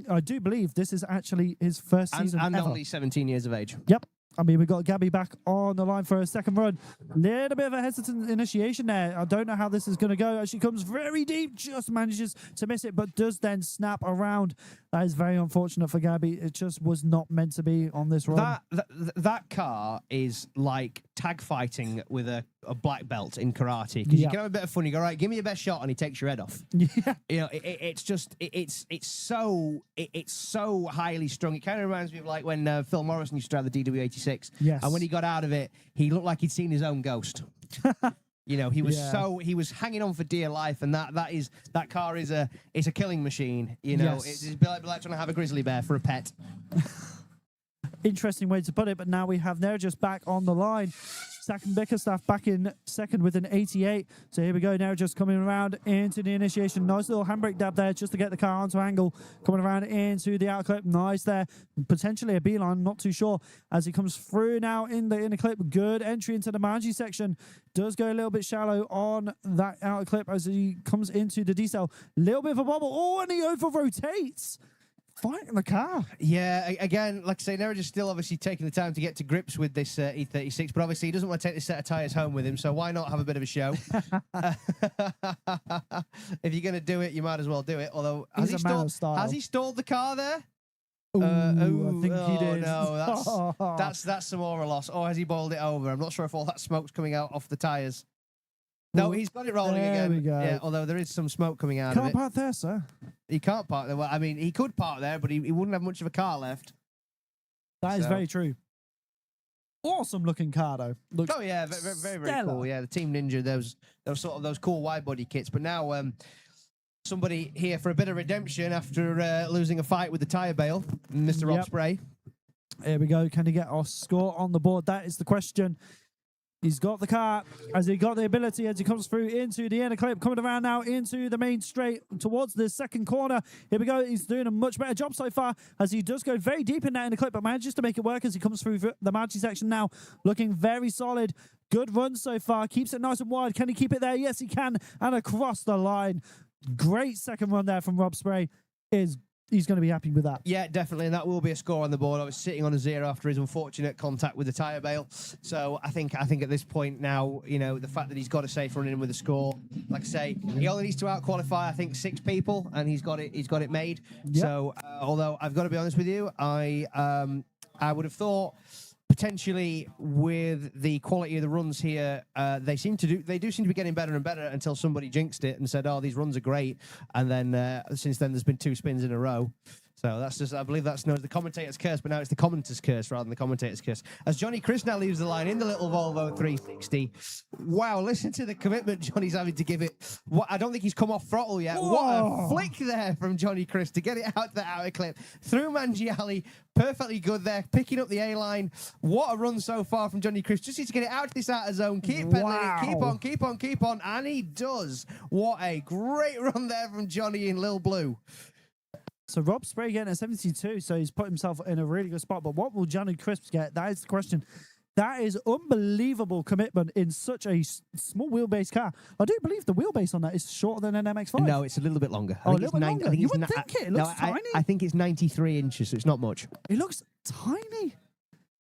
I do believe this is actually his first season and ever. only 17 years of age. Yep. I mean, we got Gabby back on the line for a second run. Little bit of a hesitant initiation there. I don't know how this is going to go. She comes very deep, just manages to miss it, but does then snap around That is very unfortunate for Gabby. It just was not meant to be on this run. That car is like tag fighting with a black belt in karate, because you can have a bit of fun. You go, right, give me your best shot, and he takes your head off. Yeah. You know, it's so highly strung. It kind of reminds me of like when Phil Morrison used to drive the DW86. Yes. And when he got out of it, he looked like he'd seen his own ghost. You know, he was he was hanging on for dear life, and that car is a killing machine. You know, Yes. it's a bit like trying to have a grizzly bear for a pet. Interesting way to put it, but now we have Nerjus back on the line. Zach and Bickerstaff back in second with an 88. So here we go, Nerjus coming around into the initiation. Nice little handbrake dab there just to get the car onto angle. Coming around into the outer clip. Nice there. Potentially a beeline, not too sure. As he comes through now in the inner clip. Good entry into the Manji section. Does go a little bit shallow on that outer clip as he comes into the decel. Little bit of a bobble. Oh, and he over rotates. Fighting the car. Yeah, again, like I say, Nerjus still obviously taking the time to get to grips with this E36, but obviously he doesn't want to take this set of tyres home with him, so why not have a bit of a show? If you're going to do it, you might as well do it. Although, has he stalled the car there? Ooh, I think he did. No, that's some aura loss. Or has he boiled it over? I'm not sure if all that smoke's coming out off the tyres. No, he's got it rolling again. There we go. Yeah, although there is some smoke coming out of Can't it. park there, sir. He can't park there. Well, I mean, he could park there, but he wouldn't have much of a car left. That is very true. Awesome looking car, though. Looks yeah, very cool. Yeah, the Team Ninja, those sort of those cool wide body kits. But now somebody here for a bit of redemption after losing a fight with the tyre bale, Mr. Rob Spray. Here we go. Can he get our score on the board? That is the question. He's got the car, as he got the ability as he comes through into the inner clip, coming around now into the main straight towards the second corner. Here we go. He's doing a much better job so far as he does go very deep in that inner clip, but manages to make it work as he comes through the Manji section now, looking very solid. Good run so far. Keeps it nice and wide. Can he keep it there? Yes, he can. And across the line. Great second run there from Rob Spray. He's going to be happy with that. Yeah, definitely, and that will be a score on the board. I was sitting on a 0 after his unfortunate contact with the tyre bale. So I think at this point now, you know, the fact that he's got a safe run in with a score, like I say, he only needs to out-qualify, I think, 6 people, and he's got it made. Yep. So although I've got to be honest with you, I would have thought potentially with the quality of the runs here, they do seem to be getting better and better until somebody jinxed it and said, "Oh, these runs are great," and then since then there's been 2 spins in a row. So that's just, I believe that's known as the commentator's curse, but now it's the commentator's curse rather than the commentator's curse. As Johnny Chris now leaves the line in the little Volvo 360. Wow, listen to the commitment Johnny's having to give it. I don't think he's come off throttle yet. Whoa. What a flick there from Johnny Chris to get it out to the outer clip. Through Mangiali, perfectly good there, picking up the A-line. What a run so far from Johnny Chris. Just needs to get it out to this outer zone. Keep pedaling it, keep on, and he does. What a great run there from Johnny in Lil Blue. So Rob Spray getting a 72, so he's put himself in a really good spot. But what will Johnny Crisp get? That is the question. That is unbelievable commitment in such a small wheelbase car. I do believe the wheelbase on that is shorter than an MX-5. No, it's a little bit longer. A little bit longer. You wouldn't think it. It looks tiny. I think it's 93 inches, so it's not much. It looks tiny.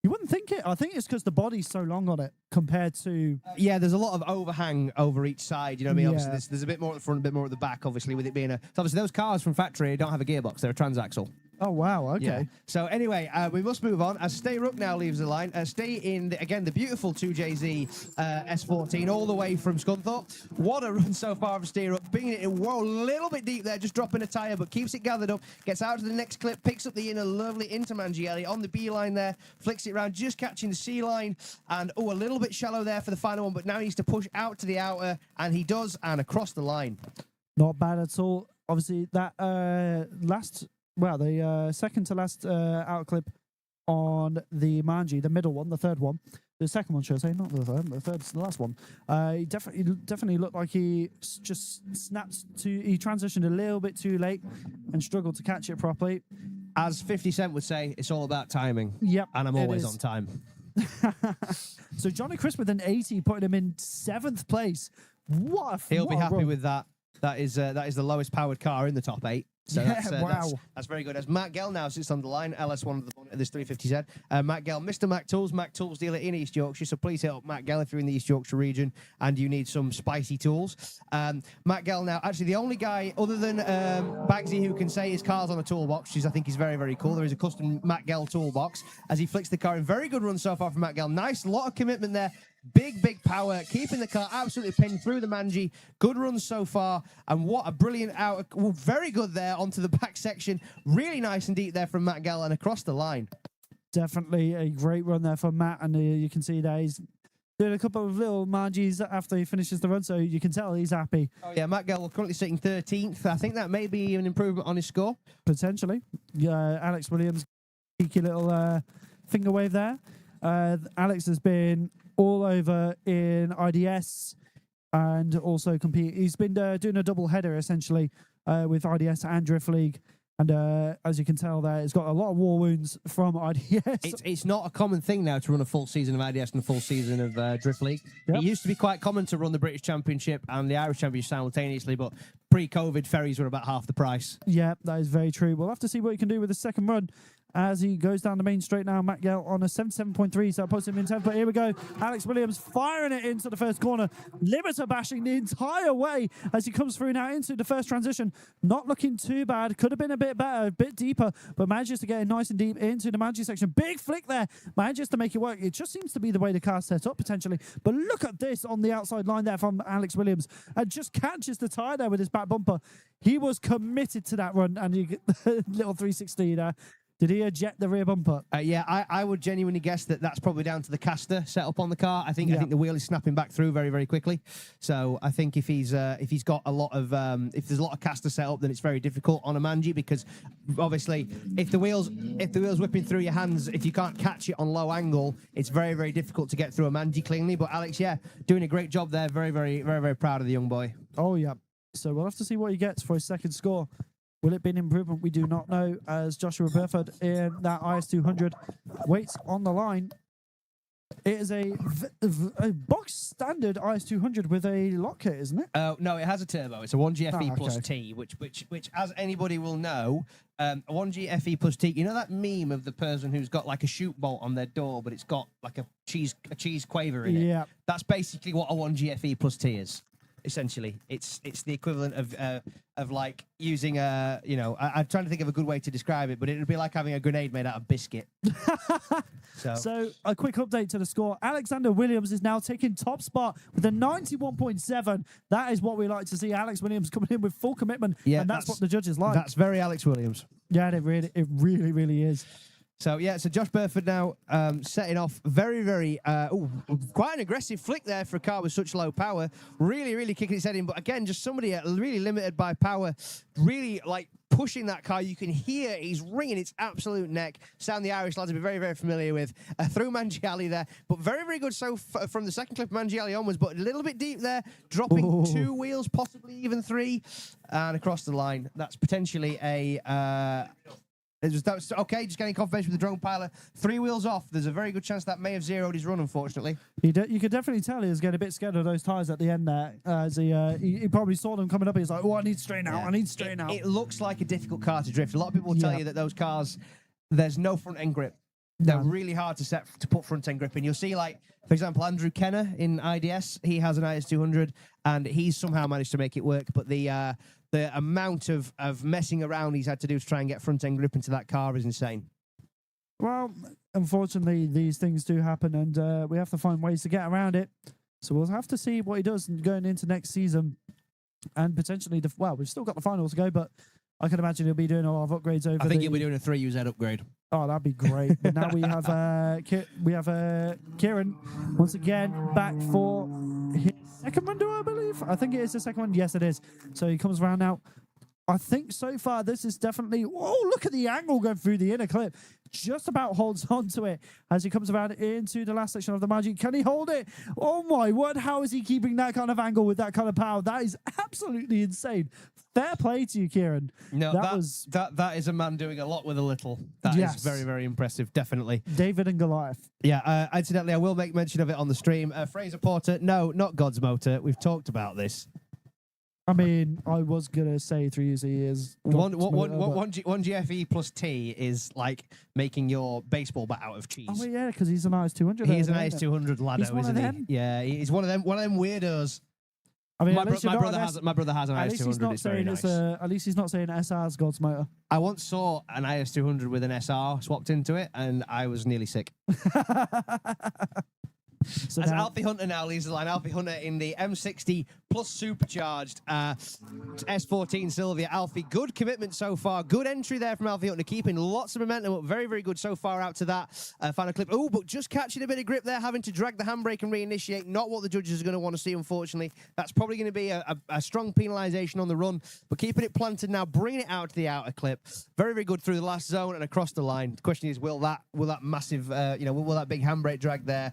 You wouldn't think it. I think it's because the body's so long on it compared to... yeah, there's a lot of overhang over each side. You know what I mean? Obviously, there's a bit more at the front, a bit more at the back, obviously, with it being a... So obviously, those cars from factory don't have a gearbox. They're a transaxle. Oh, wow. Okay. Yeah. So anyway, we must move on. As Stay Rook now leaves the line. Stay in, the beautiful 2JZ S14 all the way from Scunthorpe. What a run so far from Stay Rook. Bringing it in, whoa, a little bit deep there, just dropping a tyre, but keeps it gathered up, gets out to the next clip, picks up the inner lovely into Mangielli on the B line there, flicks it around, just catching the C line, and a little bit shallow there for the final one, but now he needs to push out to the outer, and he does, and across the line. Not bad at all. Obviously, that the second to last out clip on the Manji, the middle one, the third one, the second one, should I say, not the third, the third's the last one. He definitely looked like he just he transitioned a little bit too late and struggled to catch it properly. As 50 Cent would say, it's all about timing. Yep. And I'm always on time. So Johnny Crisp with an 80, putting him in 7th place. He'll be happy with that. That is the lowest powered car in the top 8. So Yeah, that's, wow. that's very good. As Matt Gell now sits on the line, LS1 of the bonnet of this 350Z. Matt Gell, Mr. Mac Tools dealer in East Yorkshire. So please hit up Matt Gell if you're in the East Yorkshire region and you need some spicy tools. Matt Gell now, actually the only guy other than Bagsy who can say his car's on a toolbox, which I think is very, very cool. There is a custom Matt Gell toolbox as he flicks the car in. Very good run so far from Matt Gell. Nice, lot of commitment there. Big power, keeping the car absolutely pinned through the Manji. Good run so far, and what a brilliant out. Well, very good there onto the back section. Really nice and deep there from Matt Gell and across the line. Definitely a great run there for Matt, and you can see that he's doing a couple of little margies after he finishes the run, so you can tell he's happy. Oh yeah, Matt Gell currently sitting 13th. I think that may be an improvement on his score. Potentially. Alex Williams, cheeky little finger wave there. Alex has been all over in IDS and also compete. He's been doing a double header essentially with IDS and Drift League. And as you can tell there, he's got a lot of war wounds from IDS. It's not a common thing now to run a full season of IDS and a full season of Drift League. Yep. It used to be quite common to run the British Championship and the Irish Championship simultaneously, but pre-COVID, ferries were about half the price. Yeah, that is very true. We'll have to see what he can do with the second run as he goes down the main straight now. Matt Gell on a 77.3, so that puts him in 10th. But here we go. Alex Williams firing it into the first corner. Limiter bashing the entire way as he comes through now into the first transition. Not looking too bad. Could have been a bit better, a bit deeper, but manages to get it nice and deep into the Manji section. Big flick there. Manages to make it work. It just seems to be the way the car's set up potentially. But look at this on the outside line there from Alex Williams. And just catches the tyre there with his back bumper. He was committed to that run, and you get the little 360 there. Did he eject the rear bumper? Yeah, I would genuinely guess that that's probably down to the caster set up on the car. I think the wheel is snapping back through very, very quickly. So I think if he's got a lot of if there's a lot of caster set up, then it's very difficult on a Manji, because obviously if the wheel's whipping through your hands, if you can't catch it on low angle, it's very, very difficult to get through a Manji cleanly. But Alex, yeah, doing a great job there. Very, very, very, very proud of the young boy. Oh yeah. So we'll have to see what he gets for his second score. Will it be an improvement? We do not know, as Joshua Burford in that IS200 waits on the line. It is a box standard IS200 with a lock kit, isn't it? No, it has a turbo. It's a 1GFE plus T, which, as anybody will know, a 1GFE plus T. You know that meme of the person who's got like a chute bolt on their door, but it's got like a cheese quaver in it? Yeah. That's basically what a 1GFE plus T is. Essentially, it's the equivalent of like using a, I'm trying to think of a good way to describe it, but it would be like having a grenade made out of biscuit. So a quick update to the score. Alexander Williams is now taking top spot with a 91.7. That is what we like to see. Alex Williams coming in with full commitment, and that's what the judges like. That's very Alex Williams. Yeah, it really is. So, yeah, so Josh Burford now setting off very, very, quite an aggressive flick there for a car with such low power. Really, really kicking its head in. But again, just somebody really limited by power, really like pushing that car. You can hear he's wringing its absolute neck. Sound the Irish lads will be very, very familiar with. Through Mangiali there. But very, very good so from the second clip of Mangiali onwards. But a little bit deep there, dropping 2 wheels, possibly even 3. And across the line, that's potentially a... That's okay, just getting confirmation with the drone pilot. 3 wheels off. There's a very good chance that may have zeroed his run, unfortunately. You could definitely tell he was getting a bit scared of those tyres at the end there. As he probably saw them coming up. He's like, oh, I need straighten out. I need straighten out. It looks like a difficult car to drift. A lot of people will tell you that those cars, there's no front end grip. They're really hard to put front end grip in. You'll see, like, for example, Andrew Kenner in IDS. He has an IS200, and he's somehow managed to make it work. But the amount of messing around he's had to do to try and get front end grip into that car is insane. Well, unfortunately, these things do happen, and we have to find ways to get around it. So we'll have to see what he does going into next season, and potentially we've still got the finals to go, but I can imagine he'll be doing a lot of upgrades over. I think he'll be doing a 3UZ upgrade. Oh, that'd be great. But now we have Kieran once again back for his second run, I believe. I think it is the second one. Yes, it is. So he comes around now. I think so far this is definitely... Oh, look at the angle going through the inner clip. Just about holds on to it as he comes around into the last section of the Magic. Can he hold it? Oh, my word. How is he keeping that kind of angle with that kind of power? That is absolutely insane. Fair play to you, Kieran. No, that is a man doing a lot with a little. That is very, very impressive, definitely. David and Goliath. Yeah, incidentally, I will make mention of it on the stream. Fraser Porter, no, not God's Motor. We've talked about this. I mean, I was gonna say 3UZ is One GFE plus T is like making your baseball bat out of cheese. Oh yeah, because he's an IS-200. He's an IS-200 laddo, He's one isn't of he? them. Yeah, he's one of them weirdos. I mean, My brother has an at least he's IS-200. not It's very saying nice. at least he's not saying SR's God's motor. I once saw an IS-200 with an SR swapped into it, and I was nearly sick. So As now, Alfie Hunter now leads the line. Alfie Hunter in the M60 plus supercharged S14 Sylvia. Alfie, good commitment so far. Good entry there from Alfie Hunter, keeping lots of momentum. Very, very good so far out to that final clip. Oh, but just catching a bit of grip there, having to drag the handbrake and reinitiate. Not what the judges are going to want to see, unfortunately. That's probably going to be a strong penalisation on the run, but keeping it planted now, bringing it out to the outer clip. Very, very good through the last zone and across the line. The question is, will that massive, will that big handbrake drag there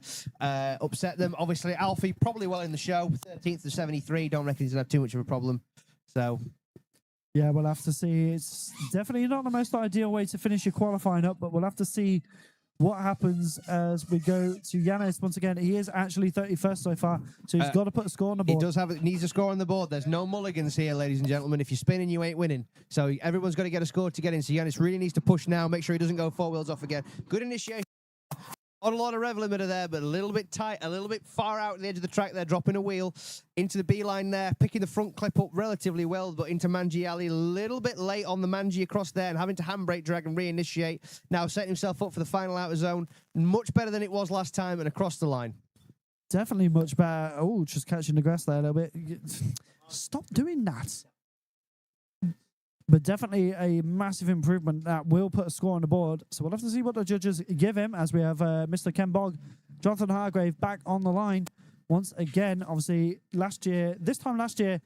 upset them? Obviously, Alfie probably well in the show, 13th to 73. Don't reckon he's gonna have too much of a problem. So, yeah, we'll have to see. It's definitely not the most ideal way to finish your qualifying up, but we'll have to see what happens as we go to Yanis once again. He is actually 31st so far, so he's got to put a score on the board. He needs a score on the board. There's no mulligans here, ladies and gentlemen. If you're spinning, you ain't winning. So everyone's got to get a score to get in. So Yanis really needs to push now, make sure he doesn't go 4 wheels off again. Good initiation. On a lot of rev limiter there, but a little bit tight, a little bit far out at the edge of the track there, dropping a wheel into the beeline there, picking the front clip up relatively well, but into Manji Alley, a little bit late on the Manji across there and having to handbrake drag and reinitiate. Now setting himself up for the final outer zone. Much better than it was last time and across the line. Definitely much better. Oh, just catching the grass there a little bit. Stop doing that. But definitely a massive improvement that will put a score on the board. So we'll have to see what the judges give him as we have Mr. Ken Bogg, Jonathan Hargrave back on the line. Once again, obviously, this time last year,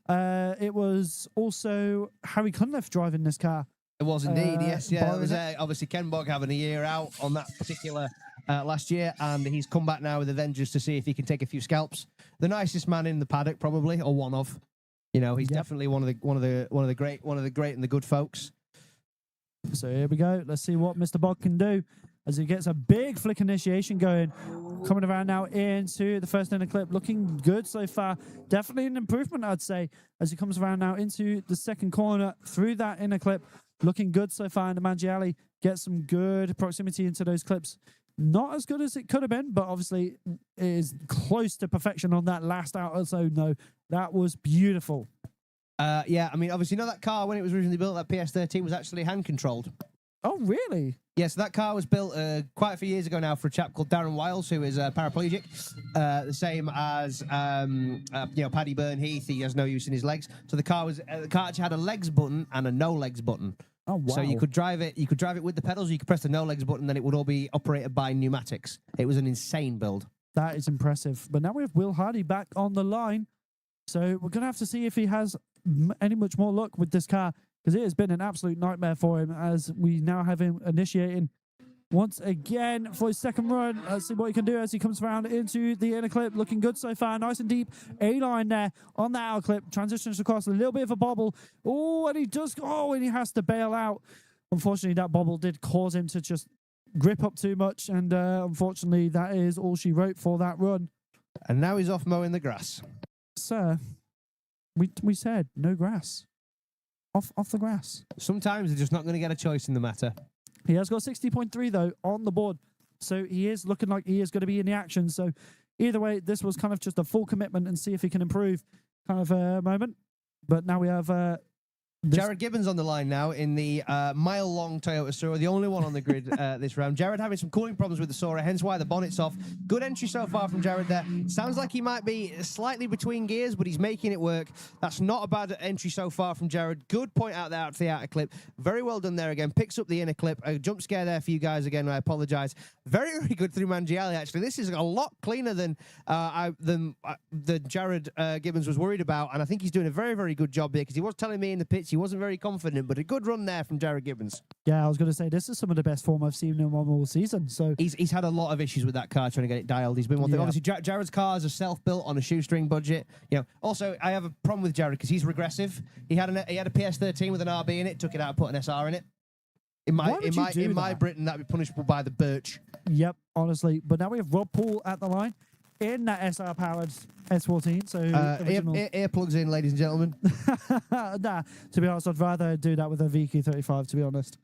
it was also Harry Cunliffe driving this car. It was indeed, yes. Yeah, it was borrowing obviously Ken Bogg having a year out on that particular last year, and he's come back now with a vengeance to see if he can take a few scalps. The nicest man in the paddock, probably, or one of. You know, he's definitely one of the great and the good folks. So here we go. Let's see what Mr. Bogg can do as he gets a big flick initiation going. Coming around now into the first inner clip. Looking good so far. Definitely an improvement, I'd say, as he comes around now into the second corner through that inner clip. Looking good so far in the Manji Alley. Get some good proximity into those clips. Not as good as it could have been, but obviously it is close to perfection on that last outer zone, though. That was beautiful. Yeah, I mean, obviously, that car, when it was originally built, that PS13 was actually hand-controlled. Oh, really? Yes, that car was built quite a few years ago now for a chap called Darren Wiles, who is paraplegic, the same as Paddy Byrne-Heath. He has no use in his legs. So the car actually had a legs button and a no legs button. Oh, wow. So you could drive it with the pedals, or you could press the no legs button, then it would all be operated by pneumatics. It was an insane build. That is impressive. But now we have Will Hardy back on the line. So we're going to have to see if he has any much more luck with this car, because it has been an absolute nightmare for him as we now have him initiating once again for his second run. Let's see what he can do as he comes around into the inner clip. Looking good so far. Nice and deep. A-line there on the outer clip. Transitions across a little bit of a bobble. Oh, and he has to bail out. Unfortunately, that bobble did cause him to just grip up too much. And unfortunately, that is all she wrote for that run. And now he's off mowing the grass. Sir, we said no grass. Off the grass. Sometimes they're just not going to get a choice in the matter. He has got 60.3 though on the board, so he is looking like he is going to be in the action. So either way, this was kind of just a full commitment and see if he can improve kind of moment. But now we have Jared Gibbons on the line now in the mile-long Toyota Sora, the only one on the grid this round. Jared having some cooling problems with the Sora, hence why the bonnet's off. Good entry so far from Jared there. Sounds like he might be slightly between gears, but he's making it work. That's not a bad entry so far from Jared. Good point out there to the outer clip. Very well done there again. Picks up the inner clip. A jump scare there for you guys again. I apologise. Very, very good through Manji Alley, actually. This is a lot cleaner than Jared Gibbons was worried about, and I think he's doing a very, very good job here, because he was telling me in the pits he wasn't very confident, but a good run there from Jared Gibbons. Yeah, I was going to say, this is some of the best form I've seen him on all season. So he's had a lot of issues with that car trying to get it dialed. He's been one thing. Obviously, Jared's cars are self-built on a shoestring budget. Also, I have a problem with Jared because he's regressive. He had a PS13 with an RB in it, took it out and put an SR in it. In my Britain, that'd be punishable by the birch. Yep, honestly. But now we have Rob Poole at the line. in that SR powered S14. So original. Earplugs in, ladies and gentlemen. Nah, to be honest, I'd rather do that with a VQ35. To be honest,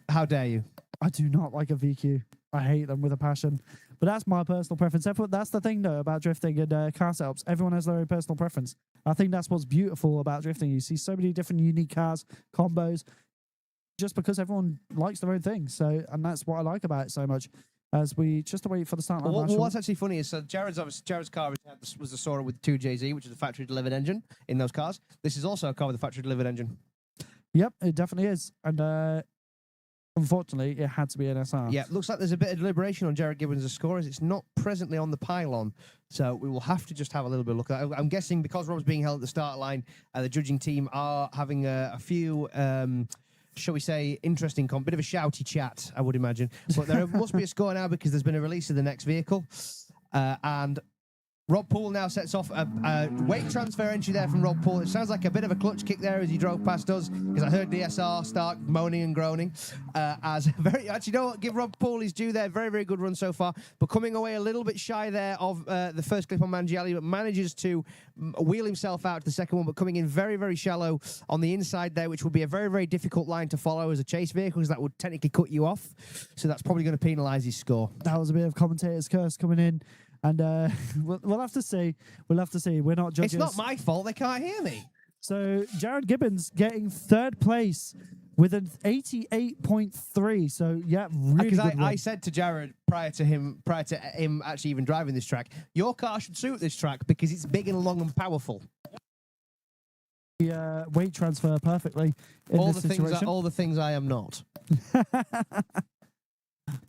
How dare you? I do not like a VQ. I hate them with a passion. But that's my personal preference. That's the thing, though, about drifting and car setups. Everyone has their own personal preference. I think that's what's beautiful about drifting. You see so many different unique cars, combos, just because everyone likes their own thing. So, and that's what I like about it so much. As we just wait for the start line. What's actually funny is Jared's car was the Sora with 2JZ, which is a factory delivered engine in those cars. This is also a car with a factory delivered engine. Yep, it definitely is. And unfortunately, it had to be an SR. Yeah, looks like there's a bit of deliberation on Jared Gibbons' score, as it's not presently on the pylon. So we will have to just have a little bit of a look at it. I'm guessing because Rob's being held at the start line, the judging team are having a few, shall we say, interesting, bit of a shouty chat, I would imagine. But there must be a score now because there's been a release of the next vehicle. And Rob Poole now sets off a weight transfer entry there from Rob Poole. It sounds like a bit of a clutch kick there as he drove past us, because I heard the SR start moaning and groaning. Actually, you know what? Give Rob Poole his due there. Very, very good run so far. But coming away a little bit shy there of the first clip on Mangielli, but manages to wheel himself out to the second one, but coming in very, very shallow on the inside there, which will be a very, very difficult line to follow as a chase vehicle, because that would technically cut you off. So that's probably going to penalise his score. That was a bit of commentator's curse coming in. And we'll have to see. We'll have to see. We're not judges. It's not my fault. They can't hear me. So Jared Gibbons getting third place with an 88.3. So yeah, really good Because run. I said to Jared prior to him actually even driving this track, your car should suit this track because it's big and long and powerful. The weight transfer perfectly in all this the situation. things, all the things I am not.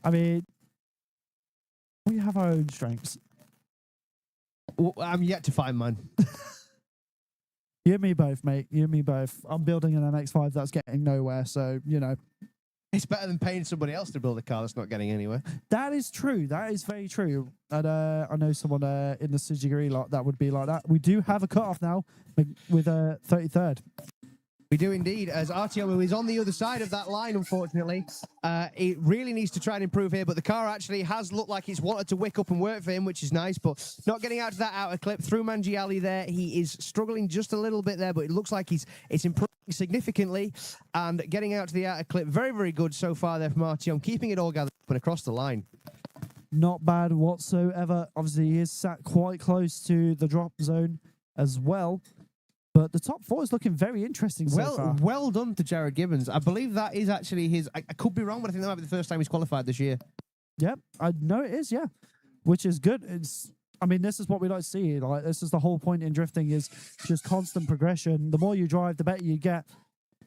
I mean, we have our own strengths. Well, I'm yet to find mine. You and me both, mate. You and me both. I'm building an MX-5 that's getting nowhere, so, you know. It's better than paying somebody else to build a car that's not getting anywhere. That is true. That is very true. And I know someone in the Sujiguri lot that would be like that. We do have a cut-off now with a 33rd. We do indeed, as Artiomo is on the other side of that line, unfortunately. It really needs to try and improve here, but the car actually has looked like it's wanted to wick up and work for him, which is nice, but not getting out to that outer clip. Through Mangielli there, he is struggling just a little bit there, but it looks like it's improving significantly, and getting out to the outer clip. Very, very good so far there from Artiomo, keeping it all gathered up and across the line. Not bad whatsoever. Obviously, he is sat quite close to the drop zone as well. But the top four is looking very interesting so far. Well done to Jared Gibbons. I believe that is actually his... I could be wrong, but I think that might be the first time he's qualified this year. Yep, I know it is, yeah. Which is good. I mean, this is what we like to see. Like, this is the whole point in drifting, is just constant progression. The more you drive, the better you get.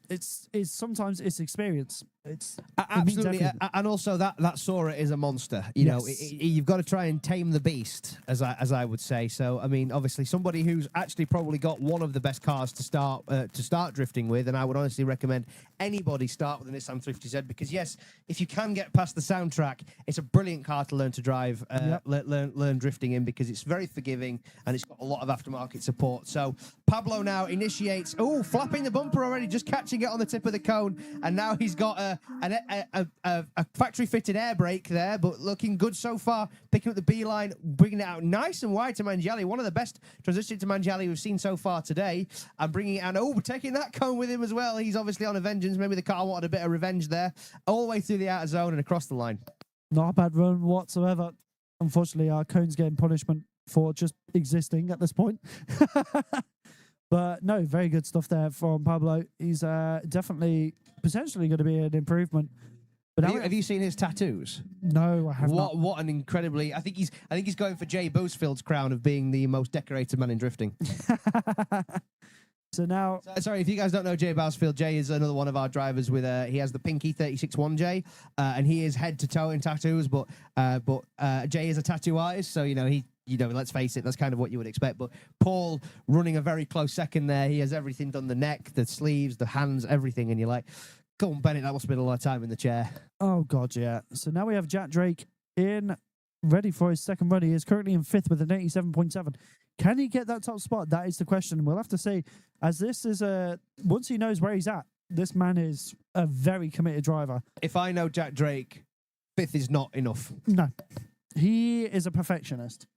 It's sometimes it's experience. It's absolutely, and also that Sora is a monster. You know, you've got to try and tame the beast, as I would say. So, I mean, obviously, somebody who's actually probably got one of the best cars to start drifting with, and I would honestly recommend anybody start with a Nissan 350Z, because yes, if you can get past the soundtrack, it's a brilliant car to learn to drive, learn drifting in, because it's very forgiving and it's got a lot of aftermarket support. So Pablo now initiates. Oh, flapping the bumper already, just catching it on the tip of the cone, and now he's got a factory-fitted air brake there, but looking good so far. Picking up the B line, bringing it out nice and wide to Mangielli. One of the best transitions to Mangielli we've seen so far today, and bringing it out. Oh, taking that cone with him as well. He's obviously on a vengeance. Maybe the car wanted a bit of revenge there. All the way through the outer zone and across the line. Not a bad run whatsoever. Unfortunately, our cone's getting punishment for just existing at this point. But no, very good stuff there from Pablo. He's definitely potentially going to be an improvement. But have you seen his tattoos? No, I have not. What an incredibly! I think he's going for Jay Boosfield's crown of being the most decorated man in drifting. So now, sorry if you guys don't know Jay Bousfield. Jay is another one of our drivers with he has the Pinky 361J, and he is head to toe in tattoos. But Jay is a tattoo artist, so let's face it, that's kind of what you would expect. But Paul running a very close second there. He has everything done: the neck, the sleeves, the hands, everything. And you're like, go on, Bennett, that must have been a lot of time in the chair. Oh, God, yeah. So now we have Jack Drake ready for his second run. He is currently in fifth with an 87.7. Can he get that top spot? That is the question. We'll have to see, as this is once he knows where he's at, this man is a very committed driver. If I know Jack Drake, fifth is not enough. No. He is a perfectionist.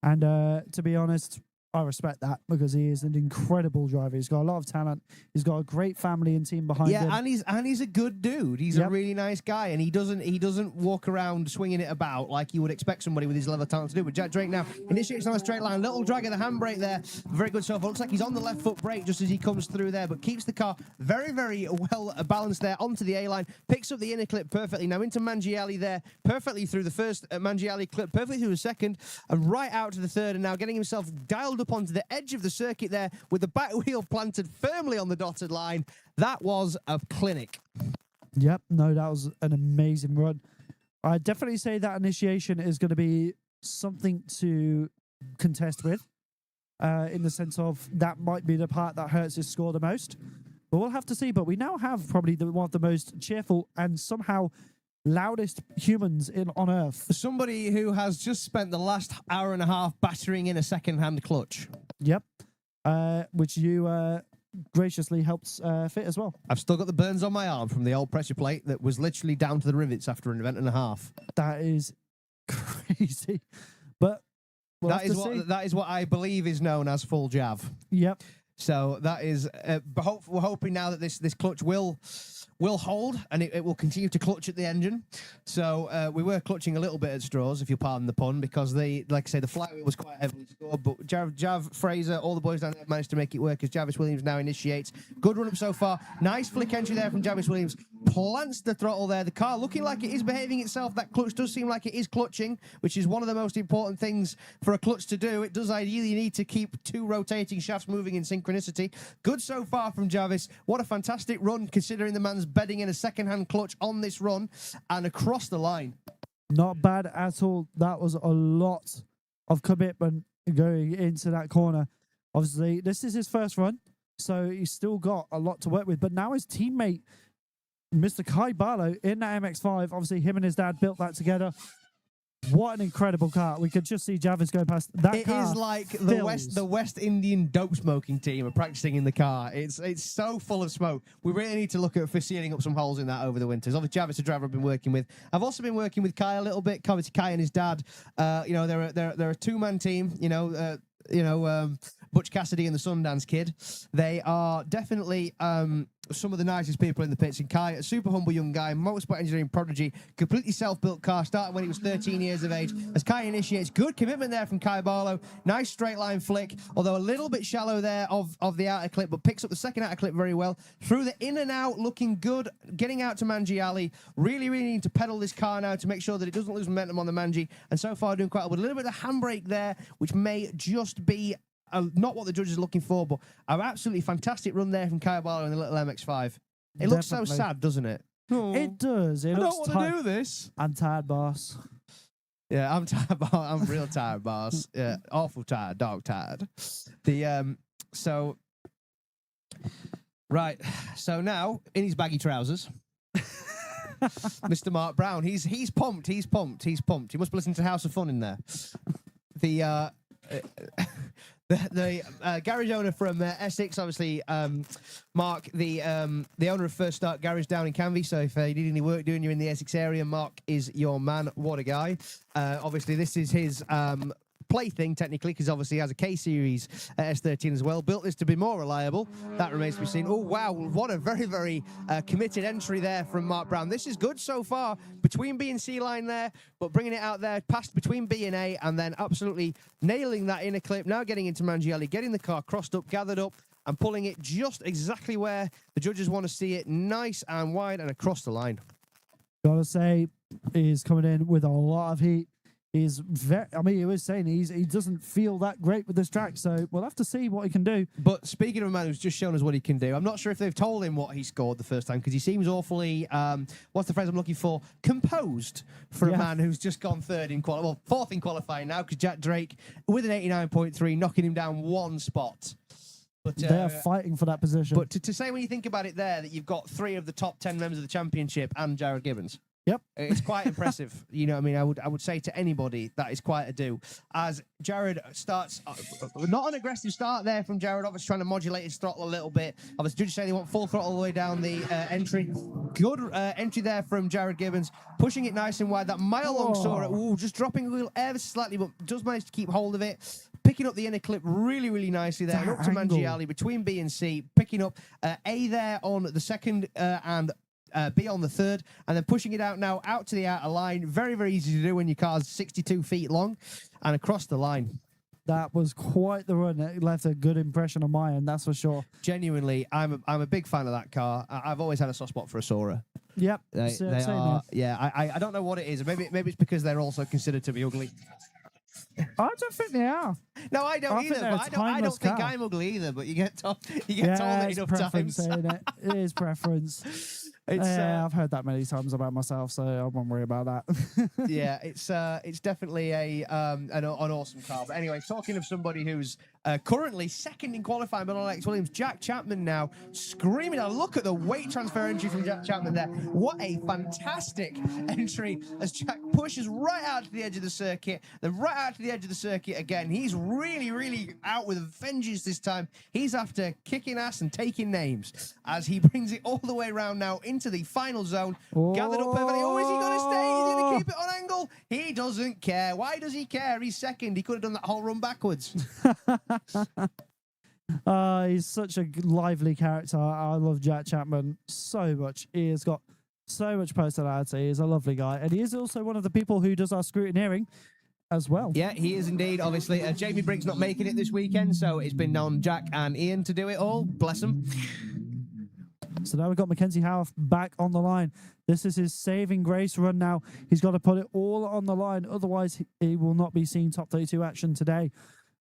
And to be honest, I respect that because he is an incredible driver. He's got a lot of talent. He's got a great family and team behind him. Yeah, and he's a good dude. He's a really nice guy, and he doesn't walk around swinging it about like you would expect somebody with his level of talent to do. But Jack Drake now initiates on a straight line. Little drag of the handbrake there. Very good so far. Looks like he's on the left foot brake just as he comes through there, but keeps the car very, very well balanced there onto the A-line. Picks up the inner clip perfectly. Now into Mangiali there, perfectly through the first Mangiali clip, perfectly through the second, and right out to the third, and now getting himself dialed up onto the edge of the circuit there with the back wheel planted firmly on the dotted line. That was a clinic. Yep, no, that was an amazing run. I'd definitely say that initiation is going to be something to contest with, in the sense of that might be the part that hurts his score the most. But we'll have to see. But we now have probably one of the most cheerful and somehow loudest humans on Earth. Somebody who has just spent the last hour and a half battering in a second-hand clutch. Yep. Which you graciously helped fit as well. I've still got the burns on my arm from the old pressure plate that was literally down to the rivets after an event and a half. That is crazy. But that is what I believe is known as full jav. Yep. So that is, we're hoping now that this clutch will hold and it will continue to clutch at the engine. So we were clutching a little bit at straws, if you pardon the pun, because like I say, the flywheel was quite heavily scored. But Jav Fraser, all the boys down there managed to make it work as Jarvis Williams now initiates. Good run up so far. Nice flick entry there from Jarvis Williams. Plants the throttle there. The car looking like it is behaving itself. That clutch does seem like it is clutching, which is one of the most important things for a clutch to do. It does ideally need to keep two rotating shafts moving in synchronicity. Good so far from Jarvis. What a fantastic run, considering the man's bedding in a second-hand clutch on this run and across the line. Not bad at all. That was a lot of commitment going into that corner. Obviously, this is his first run, so he's still got a lot to work with. But now his teammate, Mr. Kai Barlow, in that MX-5, obviously him and his dad built that together. What an incredible car. We could just see Jarvis go past that car. It is like the West Indian dope smoking team are practicing in the car. It's so full of smoke. We really need to look at sealing up some holes in that over the winters. Obviously, Jarvis, a driver I've been working with. I've also been working with Kai a little bit. Kai and his dad. They're a two-man team. Butch Cassidy and the Sundance Kid. They are definitely some of the nicest people in the pits. And Kai, a super humble young guy, motorsport engineering prodigy, completely self-built car, started when he was 13 years of age. As Kai initiates, good commitment there from Kai Barlow. Nice straight line flick, although a little bit shallow there of the outer clip, but picks up the second outer clip very well. Through the in and out, looking good, getting out to Mangiali. Really, really need to pedal this car now to make sure that it doesn't lose momentum on the Mangi. And so far doing quite well. With a little bit of handbrake there, which may just be not what the judges are looking for, but an absolutely fantastic run there from Kyle Barlow in the little MX-5. It looks so sad, doesn't it? It does. I don't want to do this. I'm tired, boss. Yeah, I'm tired. I'm real tired, boss. Yeah, awful tired, dog tired. Right. So now in his baggy trousers, Mr. Mark Brown. He's pumped. He's pumped. He's pumped. He must be listening to House of Fun in there. The garage owner from Essex, obviously, Mark, the owner of First Start Garage down in Canvey. So if you need any work doing, you're in the Essex area, Mark is your man. What a guy. Obviously, this is his plaything, technically, because obviously he has a K-Series S13 as well. Built this to be more reliable. That remains to be seen. Oh, wow. What a very, very committed entry there from Mark Brown. This is good so far between B and C line there, but bringing it out there past between B and A, and then absolutely nailing that inner clip. Now getting into Mangielli, getting the car crossed up, gathered up, and pulling it just exactly where the judges want to see it. Nice and wide and across the line. Gotta say, he's coming in with a lot of heat. He's very, he was saying he doesn't feel that great with this track, so we'll have to see what he can do. But speaking of a man who's just shown us what he can do, I'm not sure if they've told him what he scored the first time, because he seems awfully, what's the phrase I'm looking for? Composed for a man who's just gone fourth in qualifying now, because Jack Drake with an 89.3, knocking him down one spot. But they're fighting for that position. But to say, when you think about it there, that you've got 3 of the top 10 members of the championship and Jared Gibbons. Yep. It's quite impressive. You know what I mean? I would say to anybody that is quite a do. As Jared starts, not an aggressive start there from Jared, obviously trying to modulate his throttle a little bit. Obviously, judges say they want full throttle all the way down the entry. Good entry there from Jared Gibbons, pushing it nice and wide. That mile-long Sora, just dropping a little ever so slightly, but does manage to keep hold of it. Picking up the inner clip really, really nicely there. And up to Mangiali between B and C, picking up A there on the second and B on the third, and then pushing it out now out to the outer line. Very, very easy to do when your car's 62 feet long and across the line. That was quite the run. It left a good impression on my end, that's for sure. Genuinely, I'm a big fan of that car. I've always had a soft spot for a Sora. Yep. They are, yeah, I don't know what it is. Maybe it's because they're also considered to be ugly. I don't think they are. No, I don't either. But I don't think I'm ugly either. But you get told it enough times. It is preference. I've heard that many times about myself, so I won't worry about that. Yeah, it's definitely an awesome car. But anyway, talking of somebody who's currently second in qualifying, but on Alex Williams, Jack Chapman now screaming. Now look at the weight transfer entry from Jack Chapman there. What a fantastic entry as Jack pushes right out to the edge of the circuit, then right out to the edge of the circuit again. He's really, really out with a vengeance this time. He's after kicking ass and taking names as he brings it all the way around now into the final zone. Gathered up perfectly. Oh, is he going to stay? Is he going to keep it on angle? He doesn't care. Why does he care? He's second. He could have done that whole run backwards. He's such a lively character. I love Jack Chapman so much. He has got so much personality. He's a lovely guy. And he is also one of the people who does our scrutineering as well. Yeah, he is indeed. Obviously, Jamie Briggs not making it this weekend, so it's been on Jack and Ian to do it all. Bless them. So now we've got Mackenzie Howarth back on the line. This is his saving grace run now. He's got to put it all on the line. Otherwise, he will not be seeing top 32 action today.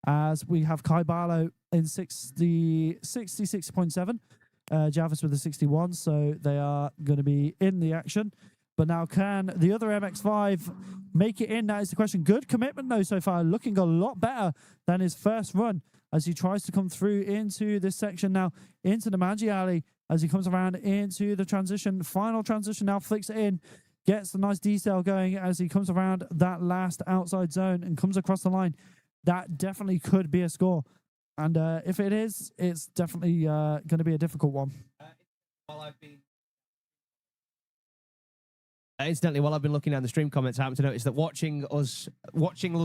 As we have Kai Barlow in 66.7. Jarvis with a 61. So they are going to be in the action. But now can the other MX-5 make it in? That is the question. Good commitment, though, so far. Looking a lot better than his first run as he tries to come through into this section now, into the Mangi Alley, as he comes around into the transition. Final transition now, flicks it in, gets the nice detail going as he comes around that last outside zone and comes across the line. That definitely could be a score. And if it is, it's definitely going to be a difficult one. Incidentally, while I've been looking down the stream comments, I happen to notice that watching us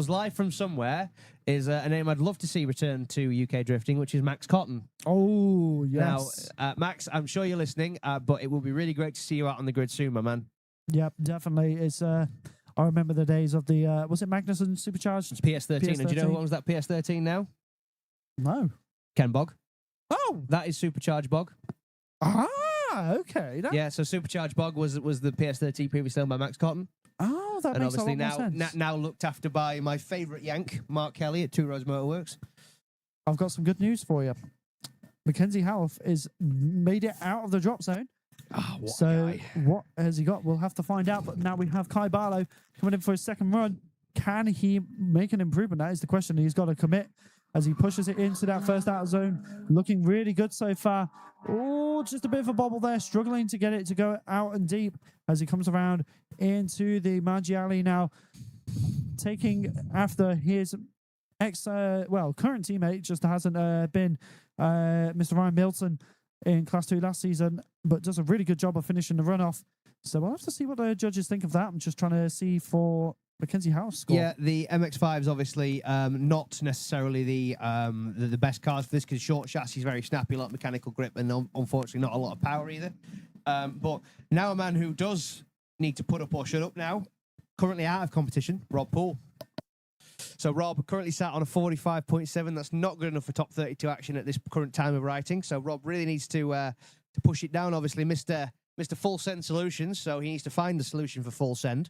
live from somewhere is a name I'd love to see return to UK drifting, which is Max Cotton. Oh, yes. Now, Max, I'm sure you're listening, but it will be really great to see you out on the grid soon, my man. Yep, definitely. It's I remember the days of the was it Magnussen Supercharged? It's PS13. PS13. And do you know who owns that PS13 now? No. Ken Bog. Oh, That is Supercharged Bog. Okay. Yeah, so Supercharged Bog was the PS13 previously owned by Max Cotton. Oh, that And makes obviously a lot more sense. now looked after by my favourite Yank, Mark Kelly at Two Rose Motorworks. I've got some good news for you. Mackenzie Howarth is made it out of the drop zone. Oh, what So guy. what has he got? We'll have to find out. But now we have Kai Barlow coming in for his second run. Can he make an improvement? That is the question. He's got to commit as he pushes it into that first outer zone. Looking really good so far. Oh, just a bit of a bobble there. Struggling to get it to go out and deep as he comes around into the Mangi Alley now. Taking after his current teammate, just hasn't been Mr. Ryan Milton in Class 2 last season, but does a really good job of finishing the runoff. So we'll have to see what the judges think of that. I'm just trying to see for Mackenzie Howarth's score. Yeah, the MX-5 is obviously not necessarily the best cars for this because short chassis is very snappy, a lot of mechanical grip, and unfortunately not a lot of power either. But now a man who does need to put up or shut up now, currently out of competition, Rob Poole. So Rob currently sat on a 45.7. That's not good enough for top 32 action at this current time of writing. So Rob really needs to push it down. Obviously, Mr. Full Send Solutions. So he needs to find the solution for Full Send.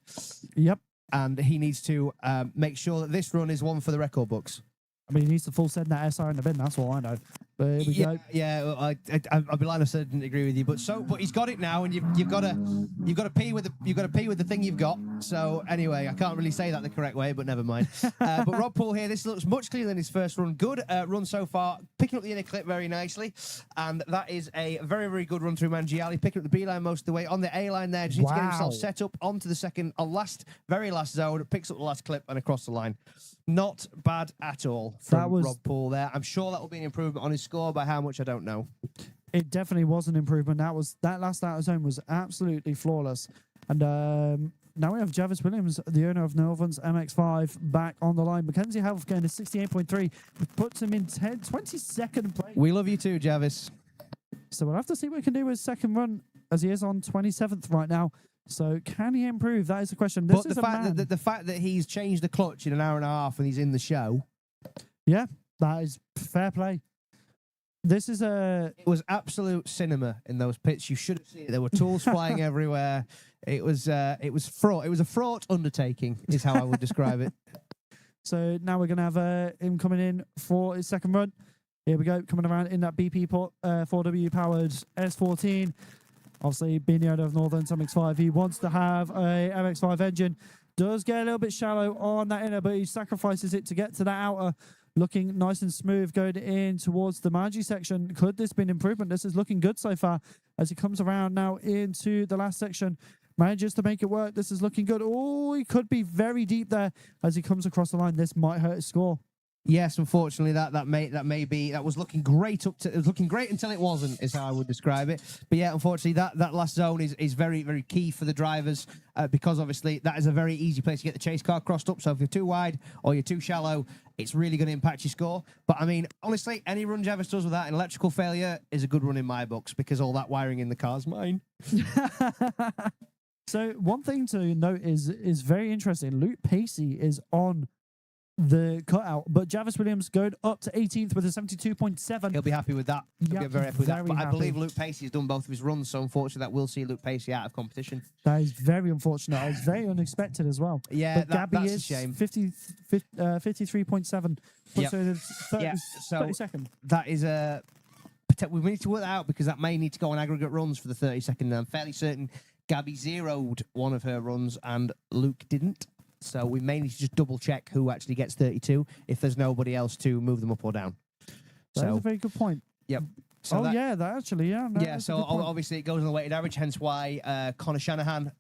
Yep. And he needs to make sure that this run is one for the record books. I mean, he needs to full send that SR in the bin. That's all I know. But here we go. Yeah. I'd be lying if I didn't agree with you, but he's got it now, and you've got to pee with the thing you've got. So anyway, I can't really say that the correct way, but never mind. But Rob Poole here, this looks much cleaner than his first run. Good run so far, picking up the inner clip very nicely. And that is a very, very good run through Mangiali, picking up the B line most of the way. On the A line there, just needs to get himself set up onto the second, very last zone, picks up the last clip and across the line. Not bad at all from Rob Poole there. I'm sure that will be an improvement on his score. By how much, I don't know. It definitely was an improvement. That last out of zone was absolutely flawless. And now we have Javis Williams, the owner of Northern's MX-5, back on the line. Mackenzie Health going to 68.3, puts him in 22nd place. We love you too, Javis. So we'll have to see what he can do with his second run, as he is on 27th right now. So can he improve? That is the question. But the fact that he's changed the clutch in an hour and a half and he's in the show. Yeah, that is fair play. It was absolute cinema in those pits. You should have seen it. There were tools flying everywhere. It was fraught. It was a fraught undertaking, is how I would describe it. So now we're going to have him coming in for his second run. Here we go, coming around in that BP 4W powered S14. Obviously, being the owner of Northern's MX-5, he wants to have a MX-5 engine. Does get a little bit shallow on that inner, but he sacrifices it to get to that outer. Looking nice and smooth going in towards the Manji section. Could this be an improvement? This is looking good so far as he comes around now into the last section. Manages to make it work. This is looking good. Oh, he could be very deep there as he comes across the line. This might hurt his score. Yes, unfortunately, that was looking great it was looking great until it wasn't, is how I would describe it. But yeah, unfortunately, that last zone is very, very key for the drivers because obviously that is a very easy place to get the chase car crossed up. So if you're too wide or you're too shallow, it's really going to impact your score. But I mean, honestly, any run Javis does with that, an electrical failure is a good run in my books because all that wiring in the car's mine. So one thing to note is very interesting. Luke Pacey is on the cutout, but Javis Williams going up to 18th with a 72.7. He'll be happy with that. He'll be very happy with that. But happy. I believe Luke Pacey has done both of his runs, so unfortunately that will see Luke Pacey out of competition. That is very unfortunate. It's very unexpected as well. Yeah, but Gabby that's is a shame. 53.7. Yep. 30-second. That is a... We need to work that out because that may need to go on aggregate runs for the 30-second. I'm fairly certain Gabby zeroed one of her runs and Luke didn't. So we may need to just double check who actually gets 32 if there's nobody else to move them up or down. That's a very good point. Yep. So so obviously it goes on the weighted average, hence why Connor Shanahan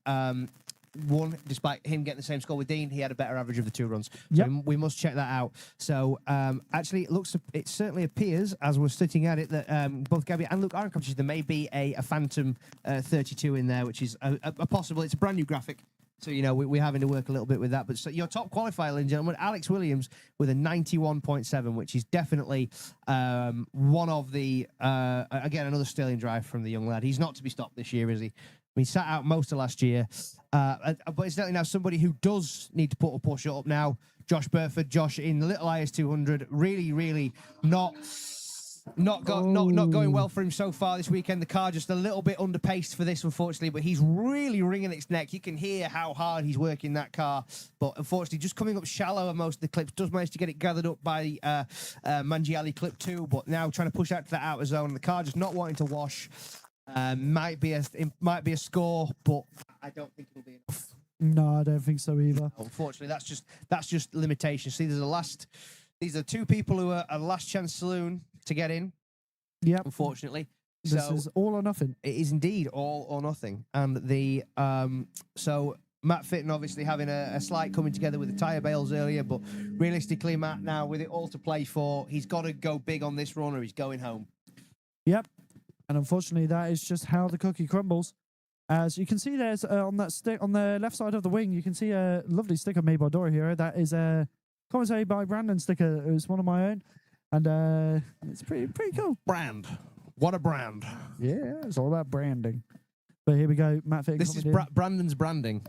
won, despite him getting the same score with Dean. He had a better average of the two runs. So we must check that out. So actually, it certainly appears, as we're sitting at it, that both Gabby and Luke are in competition. There may be a Phantom 32 in there, which is a possible. It's a brand new graphic. So, you know, we're having to work a little bit with that. But so your top qualifier, ladies and gentlemen, Alex Williams with a 91.7, which is definitely one of the, again, another sterling drive from the young lad. He's not to be stopped this year, is he? I mean, he sat out most of last year. But it's definitely now somebody who does need to put a push up now. Josh Burford. Josh in the little IS 200. Really, really not going well for him so far this weekend. The car just a little bit underpaced for this, unfortunately, but he's really wringing its neck. You can hear how hard he's working that car, but unfortunately just coming up shallow on most of the clips. Does manage to get it gathered up by Mangiali clip 2, but now trying to push out to that outer zone. The car just not wanting to wash. Might be a score, but I don't think it'll be enough. No, I don't think so either. Unfortunately, that's just limitation. See, these are two people who are a last chance saloon to get in. Yep. Unfortunately. This is all or nothing. It is indeed all or nothing. And the so Matt Fitton obviously having a slight coming together with the tyre bales earlier, but realistically, Matt, now with it all to play for, he's got to go big on this run or he's going home. Yep. And unfortunately, that is just how the cookie crumbles. As you can see, there's on that stick on the left side of the wing, you can see a lovely sticker made by Dora here. That is a commentary by Brandon sticker. It was one of my own, and it's pretty cool. Brand, what a brand! Yeah, it's all about branding. But here we go, Matt Fitton. This is Brandon's branding.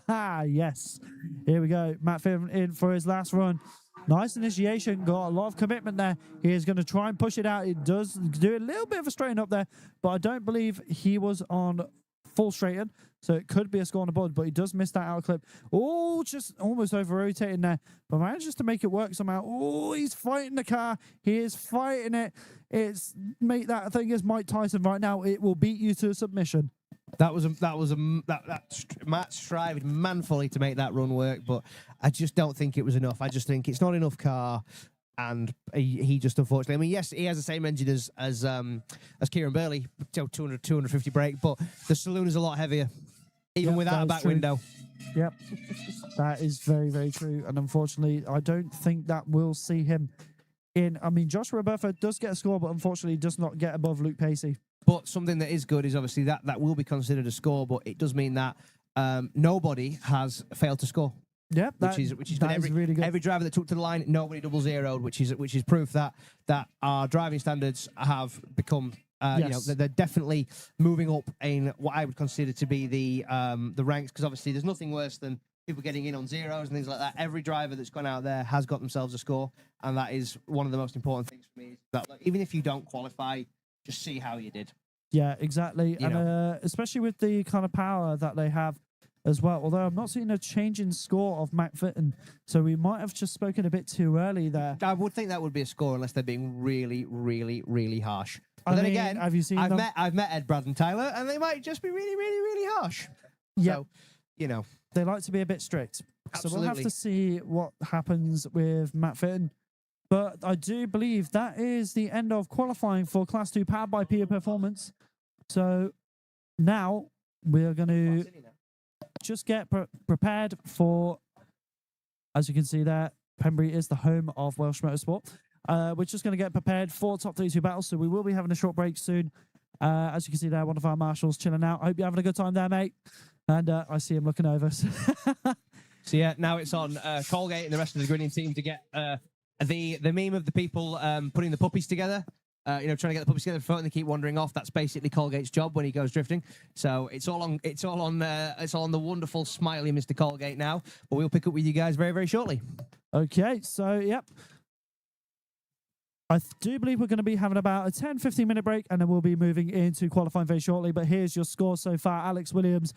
Yes, here we go, Matt Fitton in for his last run. Nice initiation, got a lot of commitment there. He is going to try and push it out. It does do a little bit of a straighten up there, but I don't believe he was on full straighten, so it could be a score on the board, but he does miss that out clip. Oh, just almost over rotating there, but manages to make it work somehow. Oh, he's fighting the car. He is fighting it. That thing is Mike Tyson right now. It will beat you to a submission. Matt strived manfully to make that run work, but I just don't think it was enough. I just think it's not enough car, and he just unfortunately. I mean, yes, he has the same engine as Kieran Burley, 200, 250 brake, but the saloon is a lot heavier, even without a back window. Yep, that is very, very true. And unfortunately, I don't think that we'll see him in. I mean, Joshua Roberta does get a score, but unfortunately does not get above Luke Pacey. But something that is good is obviously that will be considered a score, but it does mean that nobody has failed to score. Yeah, which is good. Really good. Every driver that took to the line, nobody double zeroed, which is proof that our driving standards have become. You know, they're definitely moving up in what I would consider to be the ranks, because obviously there's nothing worse than people getting in on zeros and things like that. Every driver that's gone out there has got themselves a score, and that is one of the most important things for me. That even if you don't qualify, just see how you did. Yeah, exactly. And especially with the kind of power that they have as well. Although I'm not seeing a change in score of McFitton, so we might have just spoken a bit too early there. I would think that would be a score unless they're being really, really, really harsh. But then again, have you seen them? I've met Ed, Brad, and Tyler, and they might just be really, really, really harsh. Yeah, so, you know, they like to be a bit strict. Absolutely. So we'll have to see what happens with Matt Fitton. But I do believe that is the end of qualifying for Class 2 powered by Peer Performance. So now we're going to just get prepared for, as you can see there, Pembrey is the home of Welsh Motorsport. We're just going to get prepared for top 32 battles, so we will be having a short break soon. As you can see there, one of our marshals chilling out. I hope you're having a good time there, mate. And I see him looking over. So yeah, now it's on Colgate and the rest of the grinning team to get the meme of the people putting the puppies together. You know, trying to get the puppies together before and they keep wandering off. That's basically Colgate's job when he goes drifting. So it's all on the wonderful smiley Mr. Colgate now. But we'll pick up with you guys very, very shortly. Okay, so yep. I do believe we're going to be having about a 10-15 minute break, and then we'll be moving into qualifying very shortly. But here's your score so far. Alex Williams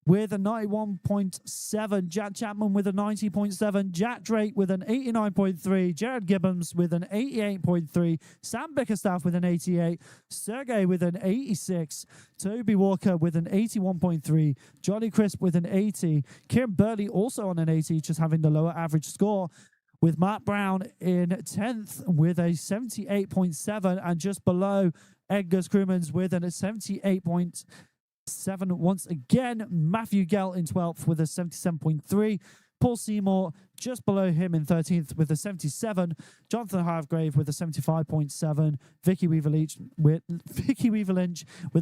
with a 91.7, Jack Chapman with a 90.7, Jack Drake with an 89.3, Jared Gibbons with an 88.3, Sam Bickerstaff with an 88, Sergey with an 86, Toby Walker with an 81.3, Johnny Crisp with an 80, Kieran Burley also on an 80, just having the lower average score, with Matt Brown in 10th with a 78.7, and just below Edgar Crumans with a 78.7 once again. Matthew Gell in 12th with a 77.3. Paul Seymour just below him in 13th with a 77. Jonathan Hargrave with a 75.7. Vicky Weaver-Lynch with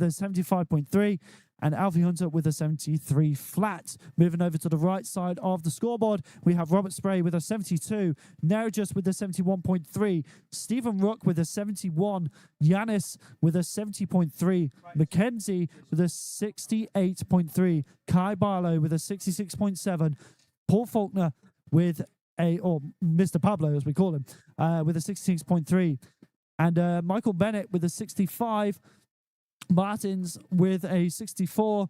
a 75.3. And Alfie Hunter with a 73 flat. Moving over to the right side of the scoreboard, we have Robert Spray with a 72, Nerjus with a 71.3, Stephen Rook with a 71, Yanis with a 70.3, Mackenzie with a 68.3, Kai Barlow with a 66.7, Paul Faulkner with or Mr. Pablo as we call him, with a 66.3, and Michael Bennett with a 65, Martins with a 64,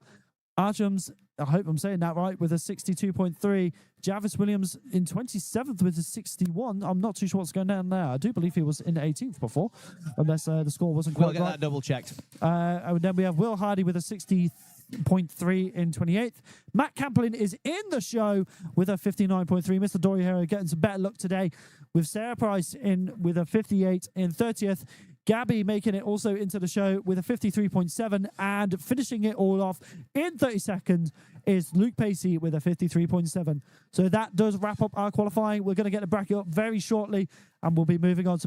Archams, I hope I'm saying that right, with a 62.3, Jarvis Williams in 27th with a 61. I'm not too sure what's going on there. I do believe he was in 18th before, unless the score wasn't quite right. We'll get that double checked. And then we have Will Hardy with a 60.3 in 28th. Matt Camplin is in the show with a 59.3. Mr. Dory Hero getting some better luck today with Sarah Price in with a 58 in 30th. Gabby making it also into the show with a 53.7, and finishing it all off in 30 seconds is Luke Pacey with a 53.7. So that does wrap up our qualifying. We're going to get the bracket up very shortly, and we'll be moving on to